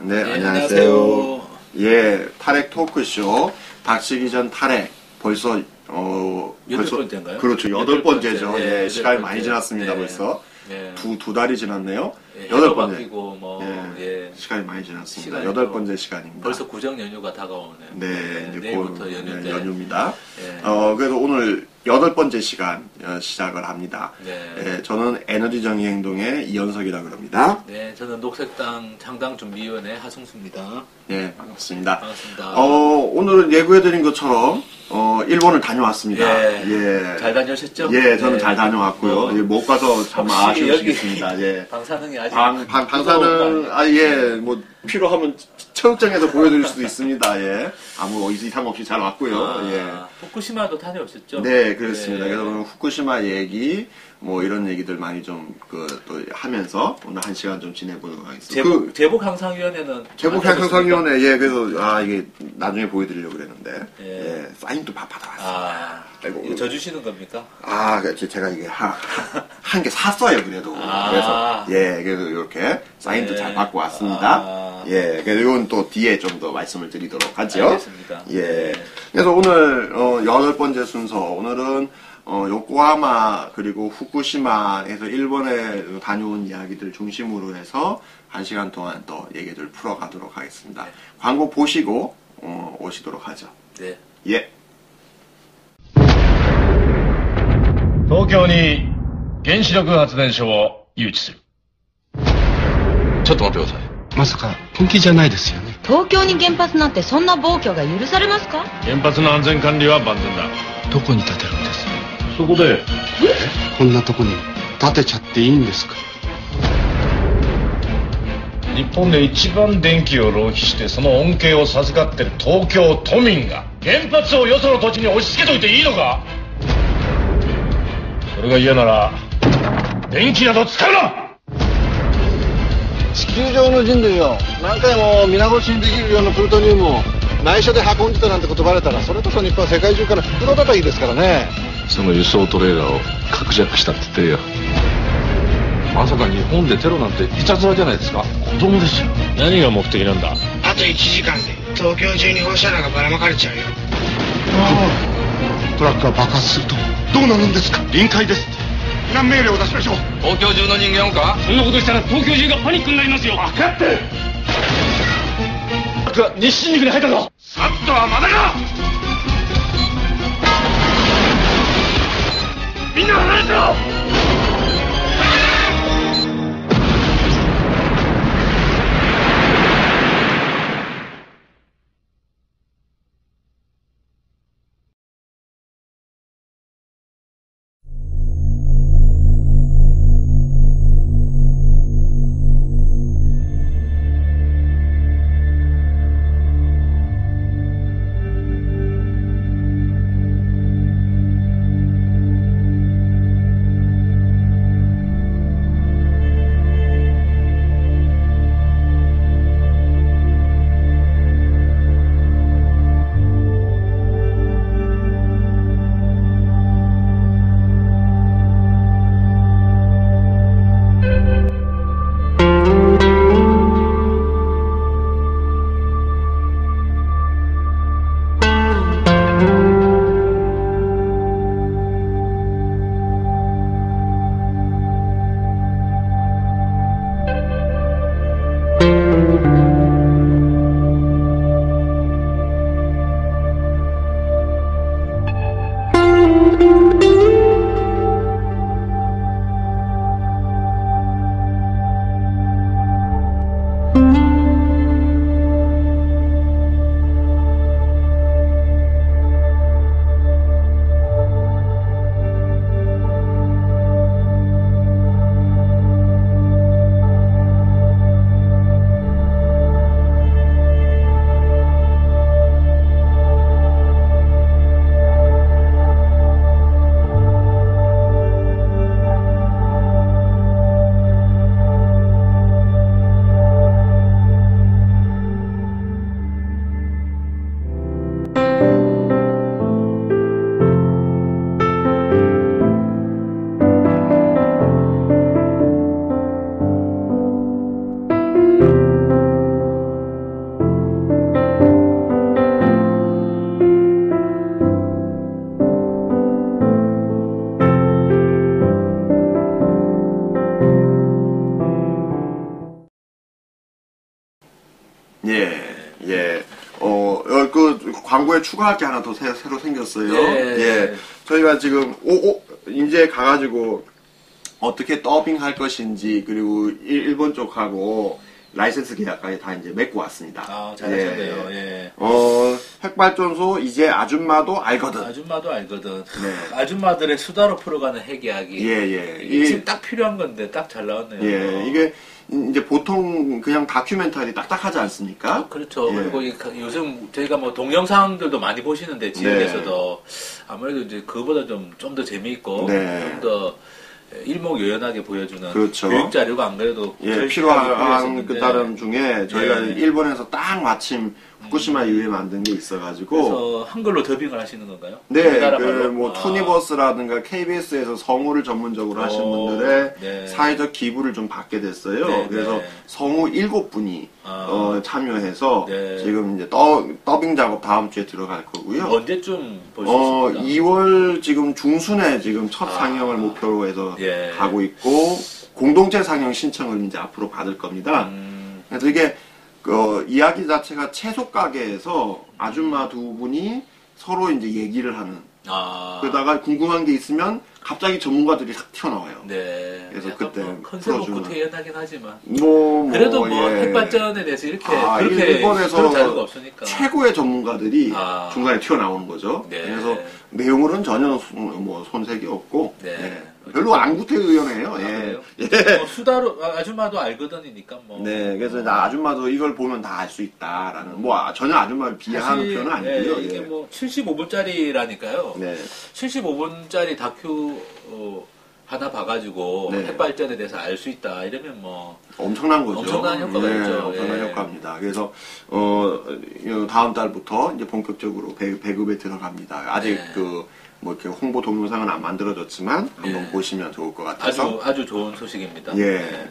네, 네, 안녕하세요. 예, 탈핵 토크쇼. 닥치기 전 탈핵. 벌써, 여덟 번째인가요? 그렇죠. 여덟 번째죠. 예, 예, 시간이 번째. 많이 지났습니다, 네. 벌써. 예. 두 달이 지났네요. 예, 여덟 해도 번째. 바뀌고 뭐 예, 시간이 많이 지났습니다. 시간이 여덟 또 번째 시간입니다. 벌써 구정 연휴가 다가오네요. 네, 이제 내일부터 곧 연휴인데. 연휴입니다. 예. 그래서 오늘 여덟 번째 시간 시작을 합니다. 네. 예, 저는 에너지 정의 행동의 이현석이라고 합니다. 네, 저는 녹색당 창당준비위원회 하승수입니다. 네, 반갑습니다. 반갑습니다. 오늘은 예고해드린 것처럼, 일본을 다녀왔습니다. 예. 잘 다녀오셨죠? 예, 저는 네. 잘 다녀왔고요. 예, 못 가서 참 혹시 아쉬우시겠습니다. 예. 방사능이 아직 방사능, 뭐, 필요하면 체육장에서 보여드릴 수도 있습니다. 예. 아무 이상 없이 잘 왔고요. 예. 후쿠시마도 다녀오셨죠? 네, 그렇습니다. 예. 그래서 오늘 후쿠시마 얘기, 뭐 이런 얘기들 많이 좀, 또 하면서 오늘 한 시간 좀 지내보도록 하겠습니다. 제복 향상위원회는 제복 향상위원회, 예, 그래서, 이게 나중에 보여드리려고 그랬는데, 예. 예, 사인도 받아왔습니다. 아이고, 이거 져주시는 겁니까? 제가 이게 한 개 샀어요, 그래도. 그래서, 예, 그래서 이렇게 사인도 예. 잘 받고 왔습니다. 예, 그래서 이건 또 뒤에 좀 더 말씀을 드리도록 하죠. 알겠습니다. 예. 그래서 오늘, 여덟 번째 순서, 오늘은, 요코하마, 그리고 후쿠시마에서 일본에 다녀온 이야기들 중심으로 해서 한 시간 동안 또 얘기들 풀어가도록 하겠습니다. 네. 광고 보시고, 오시도록 하죠. 네. 예. 東京に原子力発電所を誘致する。ちょっと待ってください。まさか本気じゃないですよね。東京に原発なんてそんな暴挙が許されますか？原発の安全管理は万全だ。どこに建てるんです？そこで、こんなとこに建てちゃっていいんですか？日本で一番電気を浪費してその恩恵を授かってる東京都民が原発をよその土地に押し付けといていいのか？それが嫌なら電気など使うな！地球上の人類を何回も皆殺しにできる量のプルトニウムを内緒で運んでたなんてことバレたらそれこそ日本は世界中から袋叩きですからね。その輸送トレーラーを格ジャックしたって言ってるよ。まさか日本でテロなんていたずらじゃないですか。子供ですよ。何が目的なんだ？あと1時間で東京中に放射能がばらまかれちゃうよ。トラックが爆発するとどうなるんですか？臨界ですって。避難命令を出しましょう。東京中の人間をか？そんなことしたら東京中がパニックになりますよ。分かってる。僕は日新肉に入ったぞ。サッとはまだか。みんな離れてろ。 예. 그 광고에 추가할 게 하나 더 새로 생겼어요. 예. 저희가 지금 이제 가가지고 어떻게 더빙할 것인지 그리고 일본 쪽하고 라이센스 계약까지 다 이제 맺고 왔습니다. 아, 잘하셨네요. 예. 핵발전소 이제 아줌마도 알거든. 아줌마도 알거든. 네. 아줌마들의 수다로 풀어가는 핵 이야기. 예. 이게 지금 딱 필요한 건데 딱 잘 나왔네요. 예, 이게 이제 보통 그냥 다큐멘터리 딱딱하지 않습니까? 그렇죠. 예. 그리고 요즘 저희가 뭐 동영상들도 많이 보시는데 지역에서도 아무래도 이제 그거보다 좀 더 재미있고 네. 좀 더 일목요연하게 보여주는 그렇죠. 교육 자료가 안 그래도 예, 필요한 그 따름 중에 저희가 예. 일본에서 딱 마침 후쿠시마 이후에 만든 게 있어가지고 그래서 한글로 더빙을 하시는 건가요? 네, 우리나라 그 말로? 뭐 투니버스라든가 KBS에서 성우를 전문적으로 하신 분들의 네. 사회적 기부를 좀 받게 됐어요. 네, 그래서 네. 성우 7분이 참여해서 네. 지금 이제 더빙 작업 다음 주에 들어갈 거고요. 언제쯤 볼 수 있습니까? 2월 지금 중순에 지금 첫 상영을 목표로 해서 예. 가고 있고 공동체 상영 신청을 이제 앞으로 받을 겁니다. 그래서 이게 이야기 자체가 채소 가게에서 아줌마 두 분이 서로 이제 얘기를 하는. 그러다가 궁금한 게 있으면 갑자기 전문가들이 탁 튀어나와요. 네. 그래서 약간 그때 뭐 컨셉은 풀어주는. 구태연하긴 하지만 예. 그래도 핵발전에 대해서 이렇게 그렇게 일본에서 그런 자료가 없으니까 최고의 전문가들이 아. 중간에 튀어나오는 거죠. 네. 그래서 내용으로는 전혀 손색이 없고 네. 예. 별로 안 구태의연해요. 그래요? 예. 뭐 수다로 아줌마도 알거든이니까 뭐. 네, 그래서 나 아줌마도 이걸 보면 다 알 수 있다라는 뭐 전혀 아줌마를 비하하는 사실, 표현은 아니고요. 예, 이게 예. 뭐 75분짜리라니까요. 네. 75분짜리 다큐 하나 봐가지고 네. 핵발전에 대해서 알 수 있다 이러면 뭐 엄청난 거죠. 엄청난 효과가 네, 있죠. 엄청난 예. 효과입니다. 그래서 다음 달부터 이제 본격적으로 배급에 들어갑니다. 아직 네. 뭐 이렇게 홍보 동영상은 안 만들어졌지만 한번 네. 보시면 좋을 것 같아서 아주 좋은 소식입니다. 예, 네.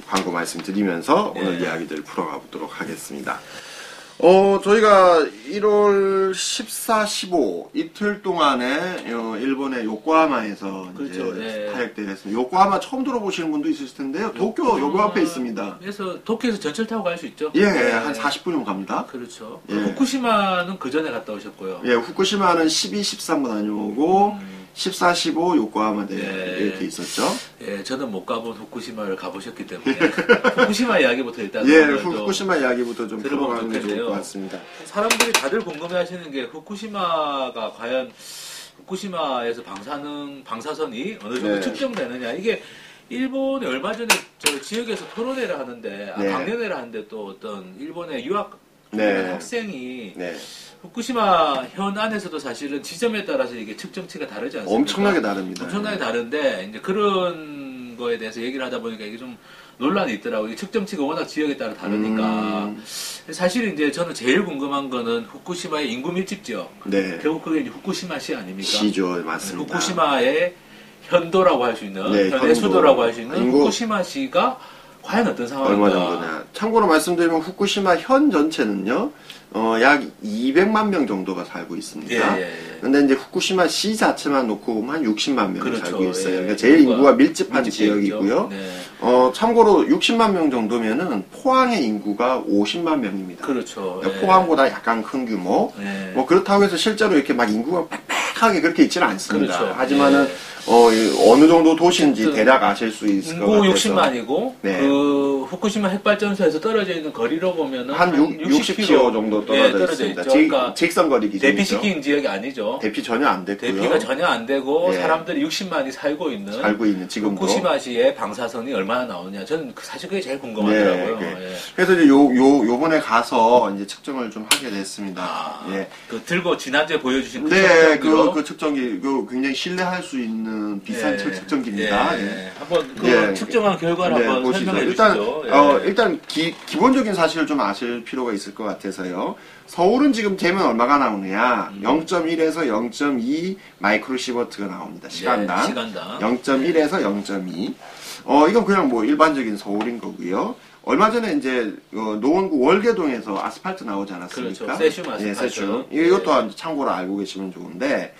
광고 말씀드리면서 네. 오늘 이야기들 풀어가 보도록 하겠습니다. 저희가 1월 14, 15 이틀 동안에 일본의 요코하마에서 그렇죠. 이제 네. 타격대를 했습니다. 요코하마 처음 들어보시는 분도 있을 텐데요. 도쿄 요거 앞에 있습니다. 그래서 도쿄에서 전철 타고 갈 수 있죠? 예, 네. 한 40분이면 갑니다. 그렇죠. 예. 후쿠시마는 그 전에 갔다 오셨고요. 예, 후쿠시마는 12, 13분 다녀오고 14, 15 요코하마 대 예. 이렇게 있었죠. 예, 저는 못 가본 후쿠시마를 가보셨기 때문에 후쿠시마 이야기부터 일단 예, 오늘 좀 후쿠시마 이야기부터 좀 들어보면 풀어가는 게 좋을 좋겠네요. 것 같습니다. 사람들이 다들 궁금해하시는 게 후쿠시마가 과연 후쿠시마에서 방사선이 어느 정도 네. 측정되느냐 이게 일본이 얼마 전에 저 지역에서 토론회를 하는데 네. 강연회를 하는데 또 어떤 일본의 유학 네. 학생이 네. 후쿠시마 현 안에서도 사실은 지점에 따라서 이게 측정치가 다르지 않습니까? 엄청나게 다릅니다. 엄청나게 다른데 이제 그런 거에 대해서 얘기를 하다 보니까 이게 좀 논란이 있더라고요. 이 측정치가 워낙 지역에 따라 다르니까. 사실 이제 저는 제일 궁금한 거는 후쿠시마의 인구 밀집 지역. 네. 결국 그게 이제 후쿠시마시 아닙니까? 시죠, 맞습니다. 후쿠시마의 현도라고 할 수 있는, 네, 현의 현도. 수도라고 할 수 있는 인구. 후쿠시마시가 과연 어떤 상황인가? 얼마 정도냐. 참고로 말씀드리면 후쿠시마 현 전체는요, 약 200만 명 정도가 살고 있습니다. 예. 근데 이제 후쿠시마 시 자체만 놓고 보면 한 60만 명이 그렇죠. 살고 있어요. 예. 그러니까 제일 인구가 밀집한 밀집돼 있죠. 지역이고요. 네. 참고로 60만 명 정도면은 포항의 인구가 50만 명입니다. 그렇죠. 그러니까 예. 포항보다 약간 큰 규모. 예. 뭐 그렇다고 해서 실제로 이렇게 막 인구가 빽빽하게 그렇게 있지는 않습니다. 그렇죠. 하지만은 예. 어느 정도 도시인지 어쨌든 대략 아실 수 있을 것 인구 같아서 60만이고 네. 그 후쿠시마 핵발전소에서 떨어져 있는 거리로 보면은 한 60km 정도 떨어져 있습니다. 있죠. 그러니까 직선거리 기준이죠. 대피시킨 지역이 아니죠. 대피 전혀 안 됐고요. 대피가 전혀 안 되고 예. 사람들이 60만이 살고 있는 지금도. 후쿠시마시의 방사선이 얼마나 나오냐. 저는 사실 그게 제일 궁금하더라고요. 네, 예. 그래서 이제 요번에 가서 이제 측정을 좀 하게 됐습니다. 예. 그 들고 지난주에 보여주신 그 네, 측정기로 그 측정기, 굉장히 신뢰할 수 있는 비싼 예. 측정기입니다. 예. 예. 한번 그 예. 측정한 결과를 네, 한번 보시죠. 설명해 일단, 주시죠. 예. 일단 기본적인 사실을 좀 아실 필요가 있을 것 같아서요. 서울은 지금 재면 얼마가 나오느냐? 0.1에서 0.2 마이크로시버트가 나옵니다. 시간당. 네, 시간당. 0.1에서 0.2. 이건 그냥 뭐 일반적인 서울인 거고요. 얼마 전에 이제 노원구 월계동에서 아스팔트 나오지 않았습니까? 그렇죠. 세슘 아스팔트. 예, 세슘. 이것도 참고로 알고 계시면 좋은데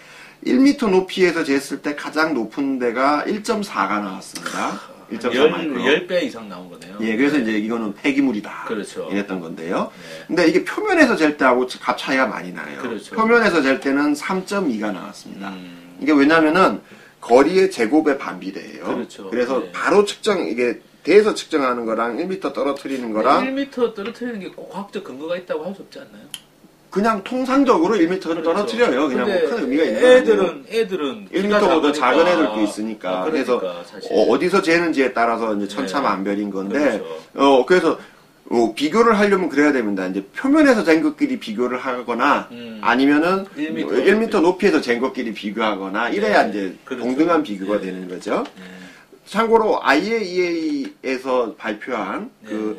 1m 높이에서 쟀을 때 가장 높은 데가 1.4가 나왔습니다. 1.4 마이크로. 10배 이상 나온 거네요. 예, 그래서 이제 이거는 폐기물이다. 그렇죠. 이랬던 건데요. 네. 근데 이게 표면에서 잴 때하고 값 차이가 많이 나요. 그렇죠. 표면에서 잴 때는 3.2가 나왔습니다. 이게 왜냐면은 거리의 제곱에 반비례해요. 그렇죠. 그래서 네. 바로 이게 대에서 측정하는 거랑 1m 떨어뜨리는 거랑 1m 떨어뜨리는 게 꼭 과학적 근거가 있다고 할 수 없지 않나요? 그냥 통상적으로 1m를 그렇죠. 떨어뜨려요. 그냥 뭐 근데 큰 의미가 있는 거 아니에요. 애들은 1m보다 작은 애들도 있으니까. 그러니까, 그래서 사실. 어디서 재는지에 따라서 이제 천차만별인 건데, 그렇죠. 그래서 비교를 하려면 그래야 됩니다. 이제 표면에서 잰 것끼리 비교를 하거나 아니면은 1m 높이에서 재 것끼리 비교하거나 이래야 네. 이제 그렇죠. 동등한 비교가 네. 되는 거죠. 네. 참고로 IAEA에서 발표한 네.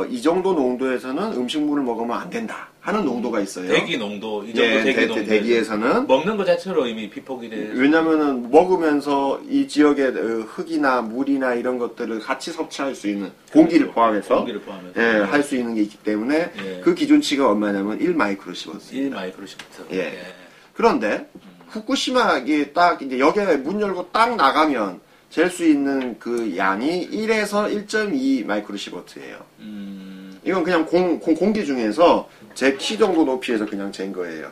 이 정도 농도에서는 음식물을 먹으면 안 된다 하는 농도가 있어요. 대기 농도, 이 정도 예, 대기 농도. 대기에서는 먹는 것 자체로 이미 비폭이 돼. 왜냐면은 먹으면서 이 지역의 흙이나 물이나 이런 것들을 같이 섭취할 수 있는 공기를 포함해서 공기를 포함해서. 예, 할 수 있는 게 있기 때문에 예. 그 기준치가 얼마냐면 1마이크로시버스. 1마이크로시부터. 예. 그런데 후쿠시마 이게 딱 이제 여기에 문 열고 딱 나가면 잴 수 있는 그 양이 1에서 1.2 마이크로시버트예요. 이건 그냥 공기 중에서 제 키 정도 높이에서 그냥 잰 거예요.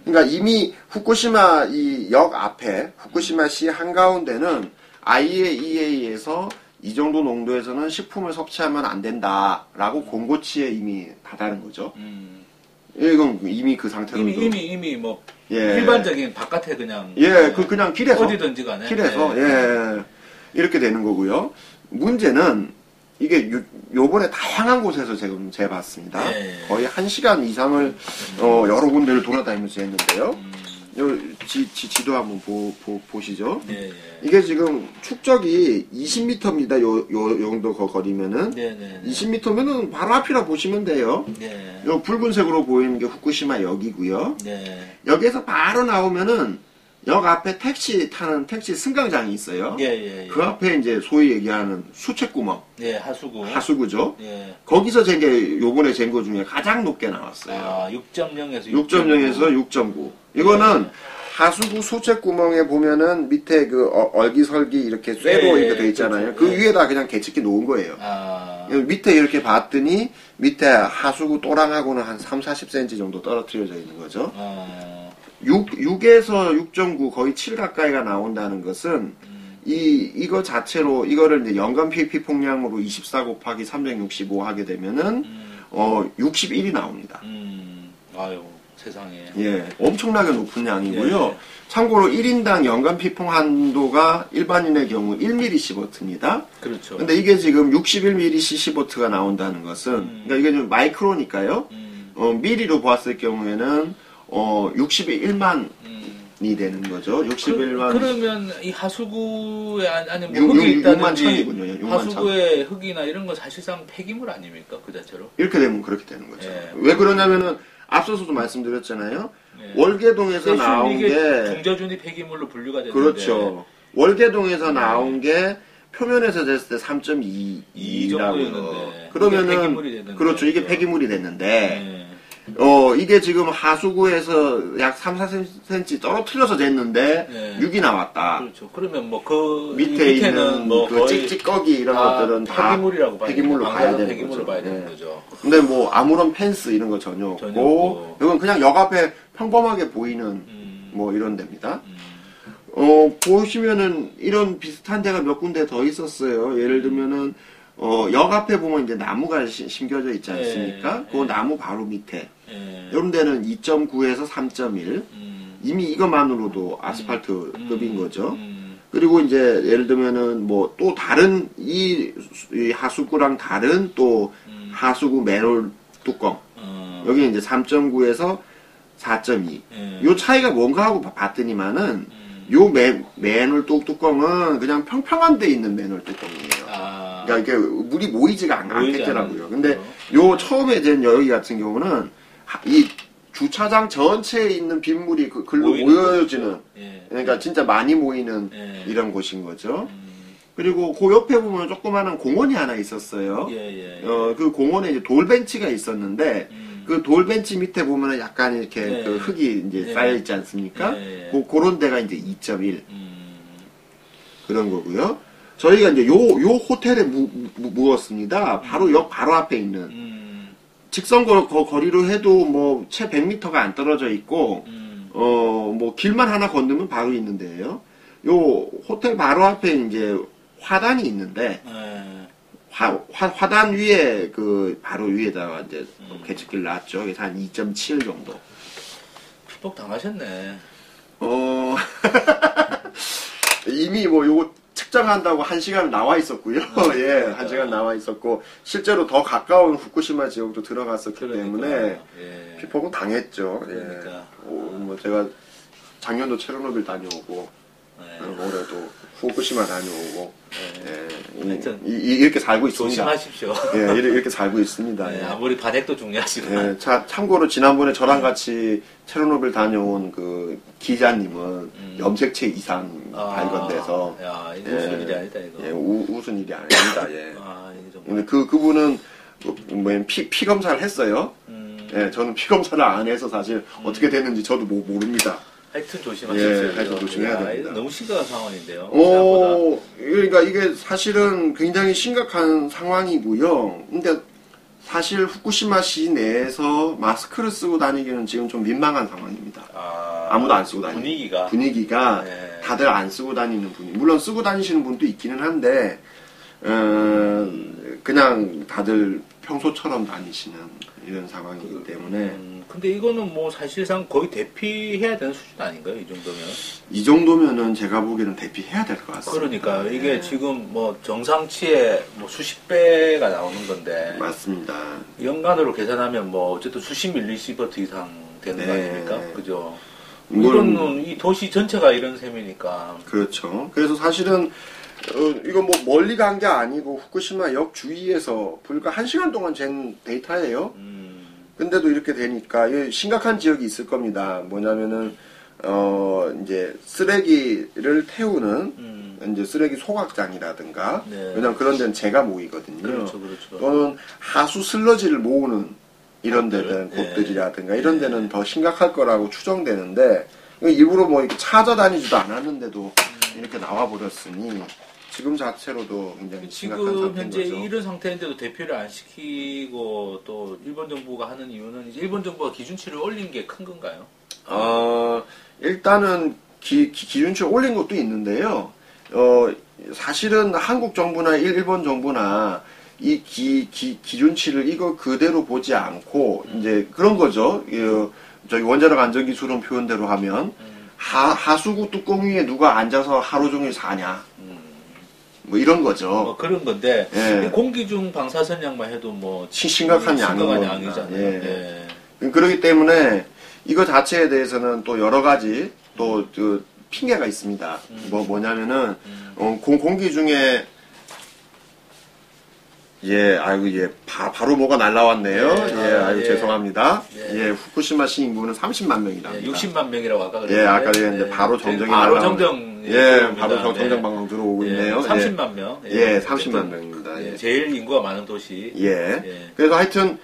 그러니까 이미 후쿠시마 이 역 앞에 후쿠시마시 한가운데는 IAEA에서 이 정도 농도에서는 식품을 섭취하면 안 된다라고 공고치에 이미 다다른 거죠. 이건 이미 그 상태로 이미 뭐 예. 일반적인 바깥에 그냥 그냥 길에서 어디든지 간에 길에서 네. 예 이렇게 되는 거고요. 문제는 이게 요번에 다양한 곳에서 지금 재봤습니다. 네. 거의 1시간 이상을 여러 군데를 돌아다니면서 했는데요. 요 지도 한번 보시죠. 네, 네. 이게 지금 축적이 20m입니다. 요 정도 거리면은 네, 네, 네. 20m면은 바로 앞이라 보시면 돼요. 네. 요 붉은색으로 보이는 게 후쿠시마 역이고요. 네. 여기에서 바로 나오면은 역 앞에 택시 타는 택시 승강장이 있어요. 예. 그 앞에 이제 소위 얘기하는 수채구멍, 예, 하수구. 하수구죠. 예. 거기서 잰 게 요번에 잰 거 중에 가장 높게 나왔어요. 아, 6.0에서 6.0에서 6.9. 이거는 하수구 수채구멍에 보면은 밑에 그 얼기설기 이렇게 쇠로 예, 이렇게 돼 있잖아요. 그렇죠. 그 예. 위에다 그냥 개측기 놓은 거예요. 아. 밑에 이렇게 봤더니 밑에 하수구 또랑하고는 한 3-40cm 정도 떨어뜨려져 있는 거죠. 6에서 6.9 거의 7 가까이가 나온다는 것은 이거 자체로 이거를 이제 연간 pp 폭량으로 24 곱하기 365 하게 되면은 61이 나옵니다. 아유, 세상에. 예, 엄청나게 높은 양이고요. 예. 참고로 1인당 연간 피폭 한도가 일반인의 경우 1mSib니다. 그렇죠. 근데 이게 지금 61mSib가 나온다는 것은 그러니까 이게 좀 마이크로니까요. 미리로 보았을 경우에는 61만이 되는 거죠. 61만. 그러면 이 하수구에 안에 뭐 6, 흙이 6, 있다든지 6만 6만 하수구에 흙이나 이런 건 사실상 폐기물 아닙니까? 그 자체로? 이렇게 되면 그렇게 되는 거죠. 예. 왜 그러냐면은 앞서서도 말씀드렸잖아요. 예. 월계동에서 나온 이게 게 중저준이 폐기물로 분류가 되는데 그렇죠. 월계동에서 나온 게 표면에서 됐을 때 3.2라고요. 정도였는데 그러면은 이게 폐기물이 됐는데. 그렇죠. 이게 그렇죠. 폐기물이 됐는데 예. 이게 지금 하수구에서 약 3-4cm 떨어뜨려서 쟀는데 네. 6이 나왔다. 그렇죠. 그러면 뭐 그 밑에 밑에는 있는 뭐 그 거의 찍찍거기 이런 것들은 다 폐기물이라고 봐야 폐기물로 되는 봐야 거죠. 되는 폐기물로 거죠. 봐야 되는 네. 거죠. 근데 뭐 아무런 펜스 이런 거 전혀 없고, 전혀 없고. 이건 그냥 역 앞에 평범하게 보이는 뭐 이런 데입니다. 보시면은 이런 비슷한 데가 몇 군데 더 있었어요. 예를 들면은 역 앞에 보면 이제 나무가 심겨져 있지 않습니까? 그 나무 바로 밑에 이런 데는 2.9에서 3.1 이미 이것만으로도 아스팔트급인 거죠. 그리고 이제 예를 들면은 뭐 또 다른 이 하수구랑 다른 또 하수구 맨홀 뚜껑 여기 이제 3.9에서 4.2 요 차이가 뭔가 하고 봤더니만은 요 맨홀 뚜껑은 그냥 평평한 데 있는 맨홀 뚜껑이에요. 그러니까 이게 물이 모이지가 않겠더라고요. 근데 요 처음에 된 여기 같은 경우는 이 주차장 전체에 있는 빗물이 글로 모여지는 그러니까 진짜 많이 모이는 이런 곳인 거죠. 그리고 그 옆에 보면 조그마한 공원이 하나 있었어요. 그 공원에 이제 돌벤치가 있었는데 그 돌벤치 밑에 보면은 약간 이렇게 그 흙이 이제 쌓여 있지 않습니까? 그런 데가 이제 2.1 그런 거고요. 저희가 이제 요 호텔에 묵었습니다. 바로 역 바로 앞에 있는. 직선 거리로 해도 뭐 채 100m가 안 떨어져 있고, 뭐 길만 하나 건너면 바로 있는데요. 요 호텔 바로 앞에 이제 화단이 있는데, 화단 위에 바로 위에다가 이제 개척길 놨죠. 그래서 한 2.7 정도. 피폭 당하셨네. 이미 뭐 요거 측정한다고 1시간 나와 있었고요. 예, 1시간 나와 있었고, 실제로 더 가까운 후쿠시마 지역도 들어갔었기 때문에, 예. 피폭은 당했죠. 그러니까. 예. 뭐 제가 작년도 체르노빌 다녀오고, 올해도 후쿠시마 다녀오고, 이렇게 살고 있습니다. 조심하십시오. 예, 이렇게 살고 있습니다. 예. 아무리 반핵도 중요하지만. 예, 참고로 지난번에 저랑 같이 체르노빌 다녀온 그 기자님은 염색체 이상 발견돼서. 야, 이거 무슨 일이 아니다, 이거. 예, 웃은 일이 아닙니다. 예. 이게 좀. 근데 그분은 피 검사를 했어요. 예, 저는 피 검사를 안 해서 사실 어떻게 됐는지 저도 모릅니다. 하여튼 조심하십시오. 예, 하여튼 조심해야 됩니다. 너무 심각한 상황인데요. 생각보다. 그러니까 이게 사실은 굉장히 심각한 상황이고요. 근데 사실 후쿠시마 시 내에서 마스크를 쓰고 다니기는 지금 좀 민망한 상황입니다. 아무도 안 쓰고 다니는 분위기가 네. 다들 안 쓰고 다니는 분위기. 물론 쓰고 다니시는 분도 있기는 한데 그냥 다들 평소처럼 다니시는 이런 상황이기 때문에 근데 이거는 뭐 사실상 거의 대피해야 되는 수준 아닌가요? 이 정도면? 이 정도면은 제가 보기에는 대피해야 될 것 같습니다. 그러니까 이게 지금 뭐 정상치의 뭐 수십 배가 나오는 건데 맞습니다. 연간으로 계산하면 뭐 어쨌든 수십 밀리시버트 이상 되는 거 아닙니까? 그죠? 물론 이거는 이 도시 전체가 이런 셈이니까. 그렇죠. 그래서 사실은 이거 뭐 멀리 간 게 아니고 후쿠시마 역 주위에서 불과 1시간 동안 잰 데이터예요. 근데도 이렇게 되니까 심각한 지역이 있을 겁니다. 뭐냐면은 이제 쓰레기를 태우는 이제 쓰레기 소각장이라든가 왜냐면 그런 데는 재가 모이거든요. 그렇죠. 또는 하수 슬러지를 모으는 이런 데는 곳들이라든가 이런 데는 더 심각할 거라고 추정되는데 일부러 뭐 이렇게 찾아다니지도 않았는데도 이렇게 나와 버렸으니 지금 자체로도 굉장히 심각한 지금 상태인 현재 거죠. 이런 상태인데도 대피를 안 시키고 또 일본 정부가 하는 이유는 이제 일본 정부가 기준치를 올린 게 큰 건가요? 일단은 기준치를 올린 것도 있는데요. 사실은 한국 정부나 일본 정부나 이 기준치를 이거 그대로 보지 않고 이제 그런 거죠. 저희 원자력 안전 기술원 표현대로 하면 하수구 뚜껑 위에 누가 앉아서 하루 종일 사냐. 뭐 이런 거죠. 뭐 그런 건데 예. 공기 중 방사선량만 해도 뭐 심각한 양이잖아요. 예. 그렇기 때문에 이거 자체에 대해서는 또 여러 가지 또 그 핑계가 있습니다. 뭐냐면은 공기 중에 바로 뭐가 날라왔네요. 죄송합니다. 후쿠시마 시 인구는 30만 명이다. 60만 명이라고 아까 그랬는데. 아까 그랬는데 바로 정정이 바로 정정. 바로 정정 방송 들어오고 있네요. 30만 명. 30만 명입니다. 제일 인구가 많은 도시. 그래서 하여튼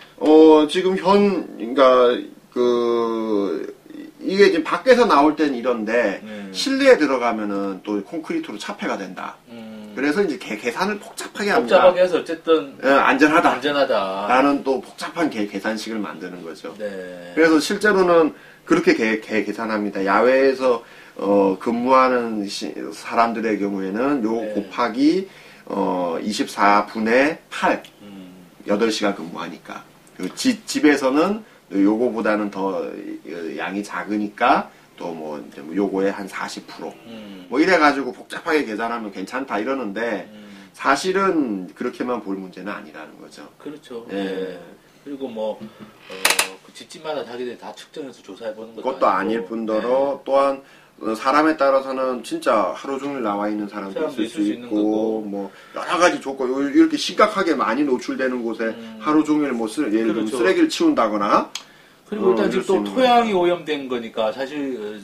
지금 그러니까 이게 지금 밖에서 나올 때는 이런데 실내에 들어가면은 또 콘크리트로 차폐가 된다. 그래서 이제 계산을 복잡하게 합니다. 복잡하게 해서 어쨌든 안전하다라는 또 복잡한 계산식을 만드는 거죠. 그래서 실제로는 그렇게 계산합니다. 야외에서 근무하는 사람들의 경우에는 요 곱하기 24분의 8 8시간 근무하니까 집에서는 요거보다는 더 양이 작으니까 또 뭐 요거에 한 40%. 뭐 이래가지고 복잡하게 계산하면 괜찮다 이러는데 사실은 그렇게만 볼 문제는 아니라는 거죠. 그렇죠. 그리고 뭐 그 집집마다 자기들이 다 측정해서 조사해보는 것도 그것도 아닐 뿐더러 또한 사람에 따라서는 진짜 하루 종일 나와 있는 사람도 있을 수 있고 뭐 여러 가지 조건 이렇게 심각하게 많이 노출되는 곳에 하루 종일 뭐 예를 들면 쓰레기를 치운다거나 그리고 일단 지금 또 토양이 오염된 거니까 사실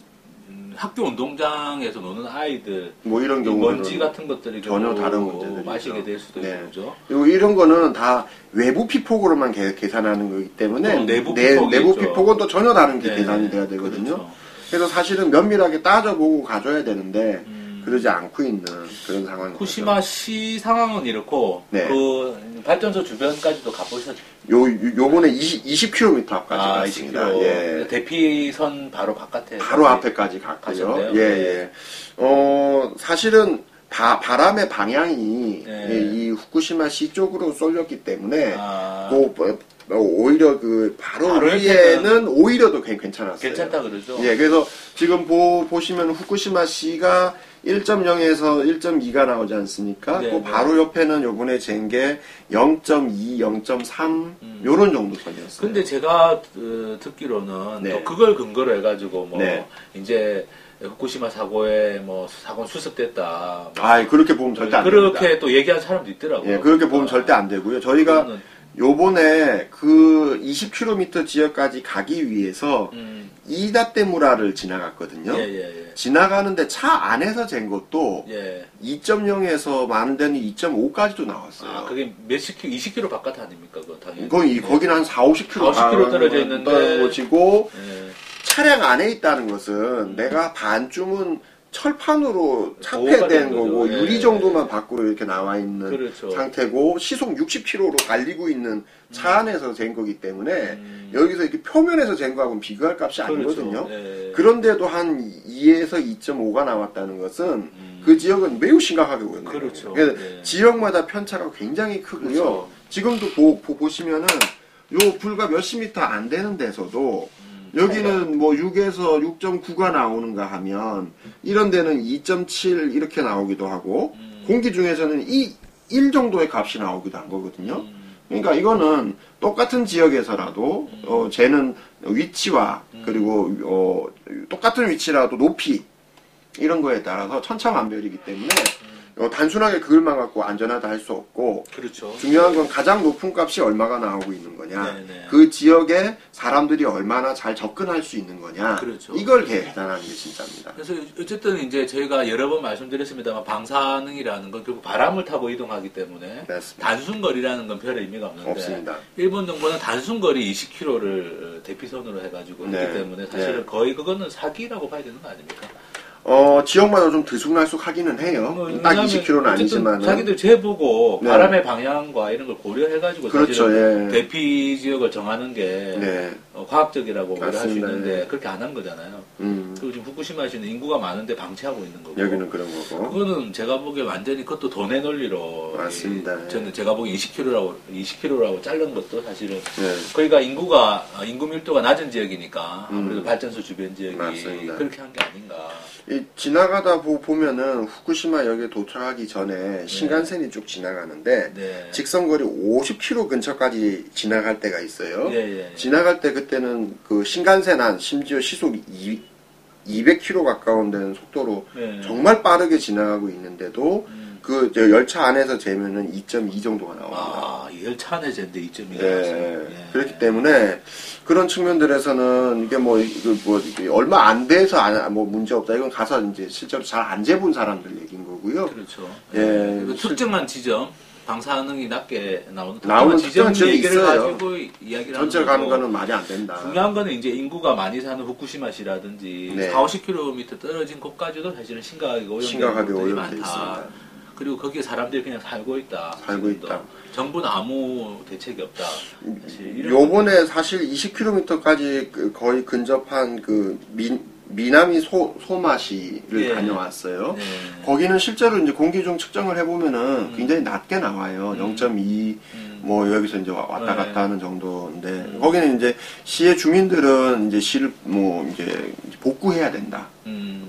학교 운동장에서 노는 아이들 뭐 이런 경우는 먼지 같은 것들이 전혀 다른 문제들이죠. 마시게 될 수도 있죠. 그리고 이런 거는 다 외부 피폭으로만 계산하는 거기 때문에 내부 피폭은 또 전혀 다른 게 계산이 돼야 되거든요. 그래서 사실은 면밀하게 따져보고 가져야 되는데 그러지 않고 있는 그런 상황입니다. 후쿠시마시 상황은 이렇고 네. 그 발전소 주변까지도 가보셨죠? 요번에 20km 앞까지 갔습니다. 20km. 예. 대피선 바로 바깥에 바로 앞에까지 갔고요. 가셨네요. 예. 사실은 바람의 방향이 네. 이 후쿠시마시 쪽으로 쏠렸기 때문에 아. 오히려 바로 바로 위에는 오히려 더 괜찮았어요. 괜찮다 그러죠? 예, 그래서 지금 보시면 후쿠시마시가 1.0에서 1.2가 나오지 않습니까? 네, 그 네. 바로 옆에는 요번에 잰 게 0.2, 0.3 요런 정도 선이었어요. 근데 제가 듣기로는 네. 또 그걸 근거로 해가지고 뭐 네. 이제 후쿠시마 사고에 뭐 사고는 수습됐다. 그렇게 보면 절대 안 됩니다. 그렇게 또 얘기한 사람도 있더라고요. 예, 그렇게 보면 절대 안 되고요. 저희가 그거는, 요번에 그 20km 지역까지 가기 위해서 이다테무라를 지나갔거든요. 예. 지나가는데 차 안에서 잰 것도 예. 2.0에서 많은 데는 2.5까지도 나왔어요. 그게 몇십 킬로, 20km 바깥 아닙니까? 그거 당연히. 거기는 한 4-50km 40km 떨어져 있는데. 떨어지고 예. 차량 안에 있다는 것은 내가 반쯤은 철판으로 보호가 차폐된 된 거고 거죠. 예. 유리 정도만 밖으로 이렇게 나와 있는 그렇죠. 상태고 시속 60km로 달리고 있는 차 안에서 잰 거기 때문에 여기서 이렇게 표면에서 잰 거하고는 비교할 값이 아니거든요. 그렇죠. 예. 그런데도 한 2에서 2.5가 나왔다는 것은 그 지역은 매우 심각하게 보여요. 그렇죠. 그래서 예. 지역마다 편차가 굉장히 크고요. 그렇죠. 지금도 보시면은 요 불과 몇십 미터 안 되는 데서도 여기는 뭐 6에서 6.9가 나오는가 하면 이런 데는 2.7 이렇게 나오기도 하고 공기 중에서는 1 정도의 값이 나오기도 한 거거든요. 그러니까 이거는 똑같은 지역에서라도 쟤는 위치와 그리고 똑같은 위치라도 높이 이런 거에 따라서 천차만별이기 때문에 단순하게 그걸만 갖고 안전하다 할 수 없고 그렇죠. 중요한 건 가장 높은 값이 얼마가 나오고 있는 거냐 네네. 그 지역에 사람들이 얼마나 잘 접근할 수 있는 거냐 그렇죠. 이걸 계산하는 게 진짜입니다. 그래서 어쨌든 이제 저희가 여러 번 말씀드렸습니다만 방사능이라는 건 결국 바람을 타고 이동하기 때문에 맞습니다. 단순 거리라는 건 별 의미가 없는데 없습니다. 일본 정부는 단순 거리 20km를 대피선으로 해가지고 네. 했기 때문에 사실은 네. 거의 그거는 사기라고 봐야 되는 거 아닙니까? 지역마다 좀 들쑥날쑥하기는 해요. 딱 20km는 아니지만 자기들 재보고 네. 바람의 방향과 이런 걸 고려해가지고 그렇죠, 사실은 예. 대피 지역을 정하는 게 네. 과학적이라고 할 수 맞습니다, 있는데 예. 그렇게 안 한 거잖아요. 그리고 지금 후쿠시마시는 인구가 많은데 방치하고 있는 거고 여기는 그런 거고 그거는 제가 보기에 완전히 그것도 돈의 논리로 맞습니다. 저는 제가 보기에 20km라고 자른 것도 사실은 네. 거기가 인구 밀도가 낮은 지역이니까 아무래도 발전소 주변 지역이 맞습니다. 그렇게 한 게 아닌가. 지나가다 보면은 후쿠시마역에 도착하기 전에 신간센이 쭉 지나가는데 네. 직선거리 50km 근처까지 지나갈 때가 있어요. 예. 지나갈 때 그때는 그 신간센 한 심지어 시속 200km 가까운 데는 속도로 네. 정말 빠르게 지나가고 있는데도 그 열차 안에서 재면은 2.2 정도가 나옵니다. 이 열차 안에 잰데 2.2가 예, 나왔어요. 그렇기 때문에 그런 측면들에서는 이게 이게 얼마 안 돼서 문제 없다. 이건 가서 이제 실제로 잘 안 재본 사람들 얘기인 거고요. 그렇죠. 예, 그리고 특정한 지점 방사능이 낮게 나오는 나오는 지점 특정한 지역이 얘기를 있어요. 가지고 이야기를 하는 전체 가는 거고. 거는 말이 안 된다. 중요한 거는 이제 인구가 많이 사는 후쿠시마시라든지 네. 40-50km 떨어진 곳까지도 사실은 심각하게 심각하게 오염된 오염돼 많다. 있습니다. 그리고 거기에 사람들이 그냥 살고 있다. 살고 지금도. 있다. 정부는 아무 대책이 없다. 사실 이런 요번에 사실 20km까지 거의 근접한 그 미나미 소마시를 예. 다녀왔어요. 네. 거기는 실제로 이제 공기 중 측정을 해보면은 굉장히 낮게 나와요. 0.2 뭐 여기서 이제 왔다 네. 갔다 하는 정도인데 거기는 이제 시의 주민들은 이제 시를 뭐 이제 복구해야 된다.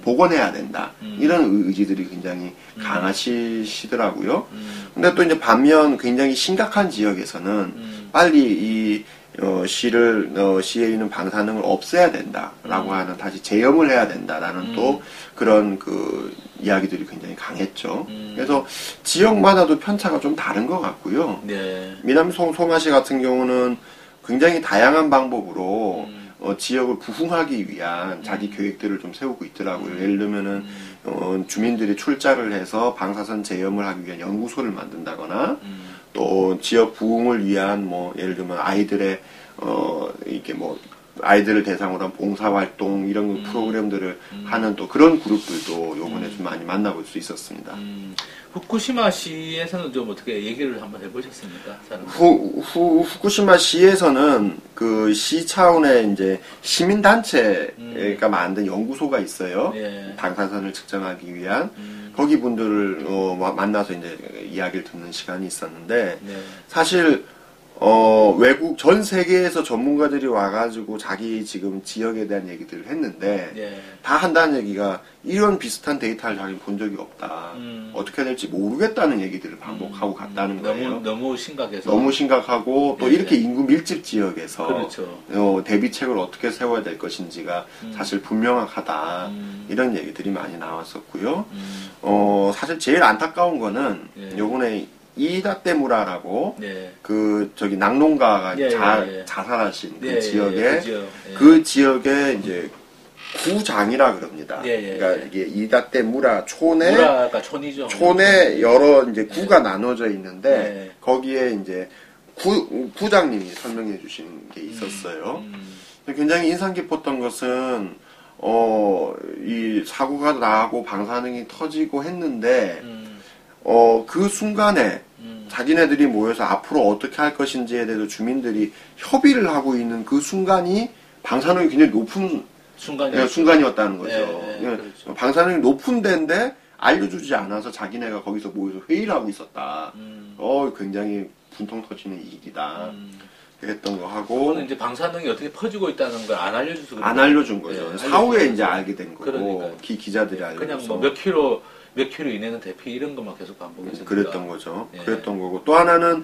복원해야 된다. 이런 의지들이 굉장히 강하시더라고요. 근데 또 이제 반면 굉장히 심각한 지역에서는 빨리 이 시에 있는 방사능을 없애야 된다라고 하는 다시 재염을 해야 된다라는 또 그런 그 이야기들이 굉장히 강했죠. 그래서 지역마다도 편차가 좀 다른 것 같고요. 네. 미남 소마시 같은 경우는 굉장히 다양한 방법으로 지역을 부흥하기 위한 자기 계획들을 좀 세우고 있더라고요. 예를 들면은 주민들이 출자를 해서 방사선 재염을 하기 위한 연구소를 만든다거나 또 지역 부흥을 위한 뭐 예를 들면 아이들의 이게 뭐 아이들을 대상으로 한 봉사활동 이런 프로그램들을 하는 또 그런 그룹들도 요번에 좀 많이 만나볼 수 있었습니다. 후쿠시마 시에서는 좀 어떻게 얘기를 한번 해보셨습니까? 후쿠시마 시에서는 그 시 차원의 이제 시민단체가 만든 연구소가 있어요. 예. 방사선을 측정하기 위한 거기 분들을 만나서 이제 이야기를 듣는 시간이 있었는데 네. 사실 외국 전 세계에서 전문가들이 와가지고 자기 지금 지역에 대한 얘기들을 했는데 예. 다 한다는 얘기가 이런 비슷한 데이터를 자기는 본 적이 없다. 어떻게 해야 될지 모르겠다는 얘기들을 반복하고 갔다는 거예요. 너무 심각해서. 너무 심각하고 또 네. 이렇게 인구 밀집 지역에서 그렇죠. 대비책을 어떻게 세워야 될 것인지가 사실 불명확하다. 이런 얘기들이 많이 나왔었고요. 사실 제일 안타까운 거는 예. 요번에 이다떼무라라고 예. 그 저기 낙농가가 예, 자살하신 그 예, 지역에 예, 그 지역, 예. 그 지역에 이제 구장이라 그럽니다. 예, 예, 그러니까 예. 이게 이다떼무라 촌에 무라가 촌이죠. 촌에 여러 이제 구가 나눠져 있는데 예. 거기에 이제 구장님이 설명해 주신 게 있었어요. 굉장히 인상 깊었던 것은 이 사고가 나고 방사능이 터지고 했는데 그 순간에 자기네들이 모여서 앞으로 어떻게 할 것인지에 대해서 주민들이 협의를 하고 있는 그 순간이 방사능이 굉장히 높은 순간이었다는 거죠. 예, 그렇죠. 방사능이 높은 데인데 알려주지 않아서 자기네가 거기서 모여서 회의를 하고 있었다. 굉장히 분통 터지는 일이다. 했던 거 하고. 그거는 이제 방사능이 어떻게 퍼지고 있다는 걸 안 알려줘서. 안 알려준 거죠. 예, 사후에 이제 알게 된 거고. 그러니까요. 기자들이 알려줘서. 그냥 뭐 몇 킬로 이내는 대피 이런 것만 계속 반복했으니까. 그랬던 거죠. 예. 그랬던 거고. 또 하나는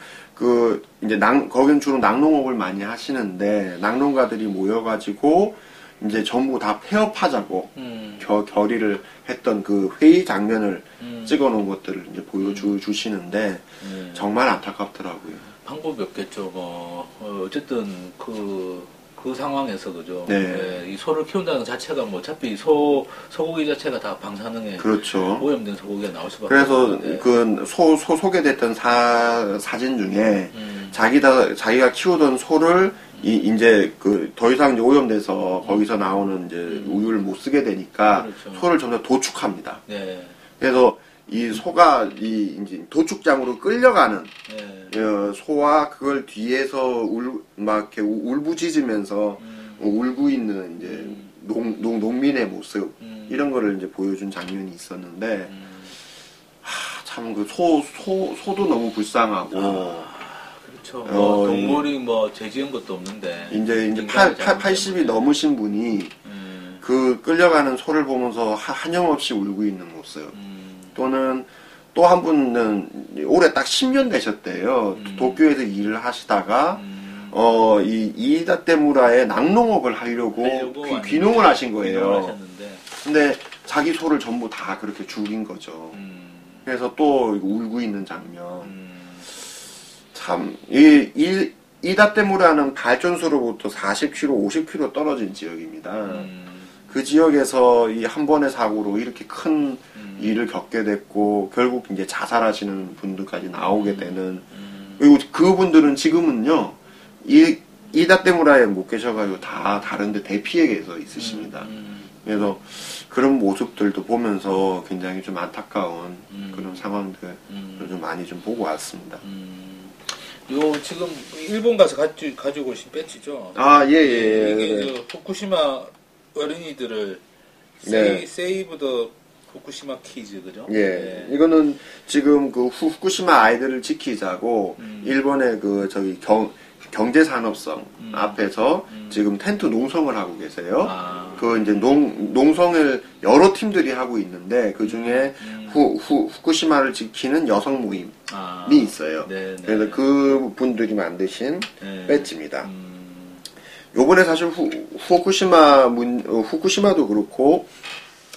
이제 거긴 주로 낙농업을 많이 하시는데 낙농가들이 모여가지고 이제 전부 다 폐업하자고 결의를 했던 그 회의 장면을 찍어놓은 것들을 이제 보여주시는데 정말 안타깝더라고요. 방법이 없겠죠. 어쨌든 그 상황에서 그죠. 네. 이 소를 키운다는 것 자체가 뭐 어차피 소고기 자체가 다 방사능에 그렇죠. 오염된 소고기가 나올 수밖에 그래서 없는데. 그 소개됐던 사진 중에 자기가 키우던 소를 이제 더 이상 이제 오염돼서 거기서 나오는 이제 우유를 못 쓰게 되니까 그렇죠. 소를 점점 도축합니다. 네. 그래서 이 소가 이제 도축장으로 끌려가는 네. 소와 그걸 뒤에서 막 이렇게 울부짖으면서 울고 있는 이제 농민의 모습 이런 거를 이제 보여준 장면이 있었는데 참 그 소도 너무 불쌍하고. 그렇죠. 동물이 재 지은 것도 없는데. 이제 80이 넘으신 분이 그 끌려가는 소를 보면서 한염없이 울고 있는 모습. 또는 또 한 분은 올해 딱 10년 되셨대요. 도쿄에서 일을 하시다가 이다떼무라에 낙농업을 하려고 귀농을 하신 거예요. 근데 자기 소를 전부 다 그렇게 죽인 거죠. 그래서 또 울고 있는 장면. 참, 이다떼무라는 발전소로부터 40km, 50km 떨어진 지역입니다. 그 지역에서 이 한 번의 사고로 이렇게 큰 일을 겪게 됐고, 결국 이제 자살하시는 분들까지 나오게 되는, 그리고 그분들은 지금은요, 이다떼무라에 못 계셔가지고 다 다른데 대피해서 있으십니다. 그래서 그런 모습들도 보면서 굉장히 좀 안타까운 그런 상황들을 좀 많이 좀 보고 왔습니다. 요 지금 일본 가서 가지고 오신 배지죠? 아, 예. 이게 후쿠시마 어린이들을 네. 세이브 더 후쿠시마 키즈 그죠? 예. 네. 이거는 지금 그 후쿠시마 아이들을 지키자고 일본의 경제 산업성 앞에서 지금 텐트 농성을 하고 계세요. 그 이제 농성을 여러 팀들이 하고 있는데 그 중에 후쿠시마를 지키는 여성 모임이 있어요. 네. 그래서 그 분들이 만드신 배지입니다. 요번에 사실 후쿠시마도 그렇고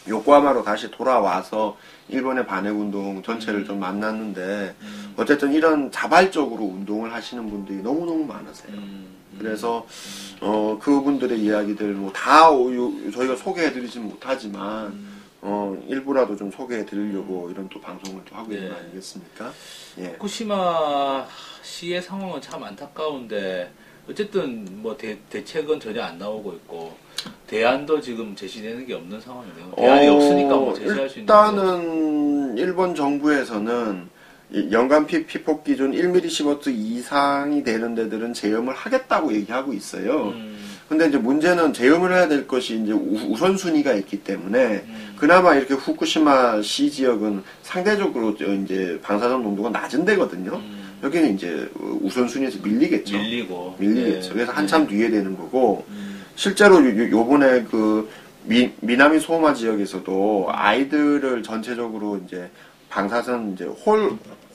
요코하마로 다시 돌아와서 일본의 반핵운동 전체를 좀 만났는데 어쨌든 이런 자발적으로 운동을 하시는 분들이 너무너무 많으세요. 그래서 그분들의 이야기들 다 저희가 소개해드리진 못하지만 일부라도 좀 소개해드리려고 이런 또 방송을 또 하고 있는 거 아니겠습니까? 예. 후쿠시마 시의 상황은 참 안타까운데 어쨌든 뭐 대책은 전혀 안 나오고 있고 대안도 지금 제시되는 게 없는 상황이네요. 대안이 없으니까 뭐 제시할 수 있는 일단은 일본 정부에서는 이 연간 피폭 기준 1mSv 이상이 되는 데들은 제염을 하겠다고 얘기하고 있어요. 근데 이제 문제는 제염을 해야 될 것이 이제 우선순위가 있기 때문에 그나마 이렇게 후쿠시마 시 지역은 상대적으로 이제 방사선 농도가 낮은 데거든요. 여기는 이제 우선순위에서 밀리겠죠. 밀리겠죠. 네. 그래서 한참 뒤에 되는 거고 실제로 요번에 그 미나미 소마 지역에서도 아이들을 전체적으로 이제 방사선 이제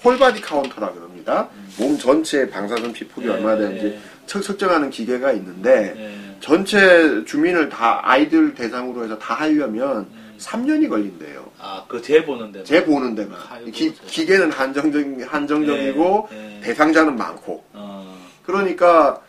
홀바디 카운터라 그럽니다. 몸 전체의 방사선 피폭이 얼마나 되는지 측정하는 기계가 있는데 전체 주민을 다 아이들 대상으로 해서 다 하려면 3년이 걸린대요. 아, 그 재보는 데가. 재보는 데가. 기계는 한정적이고 대상자는 많고. 그러니까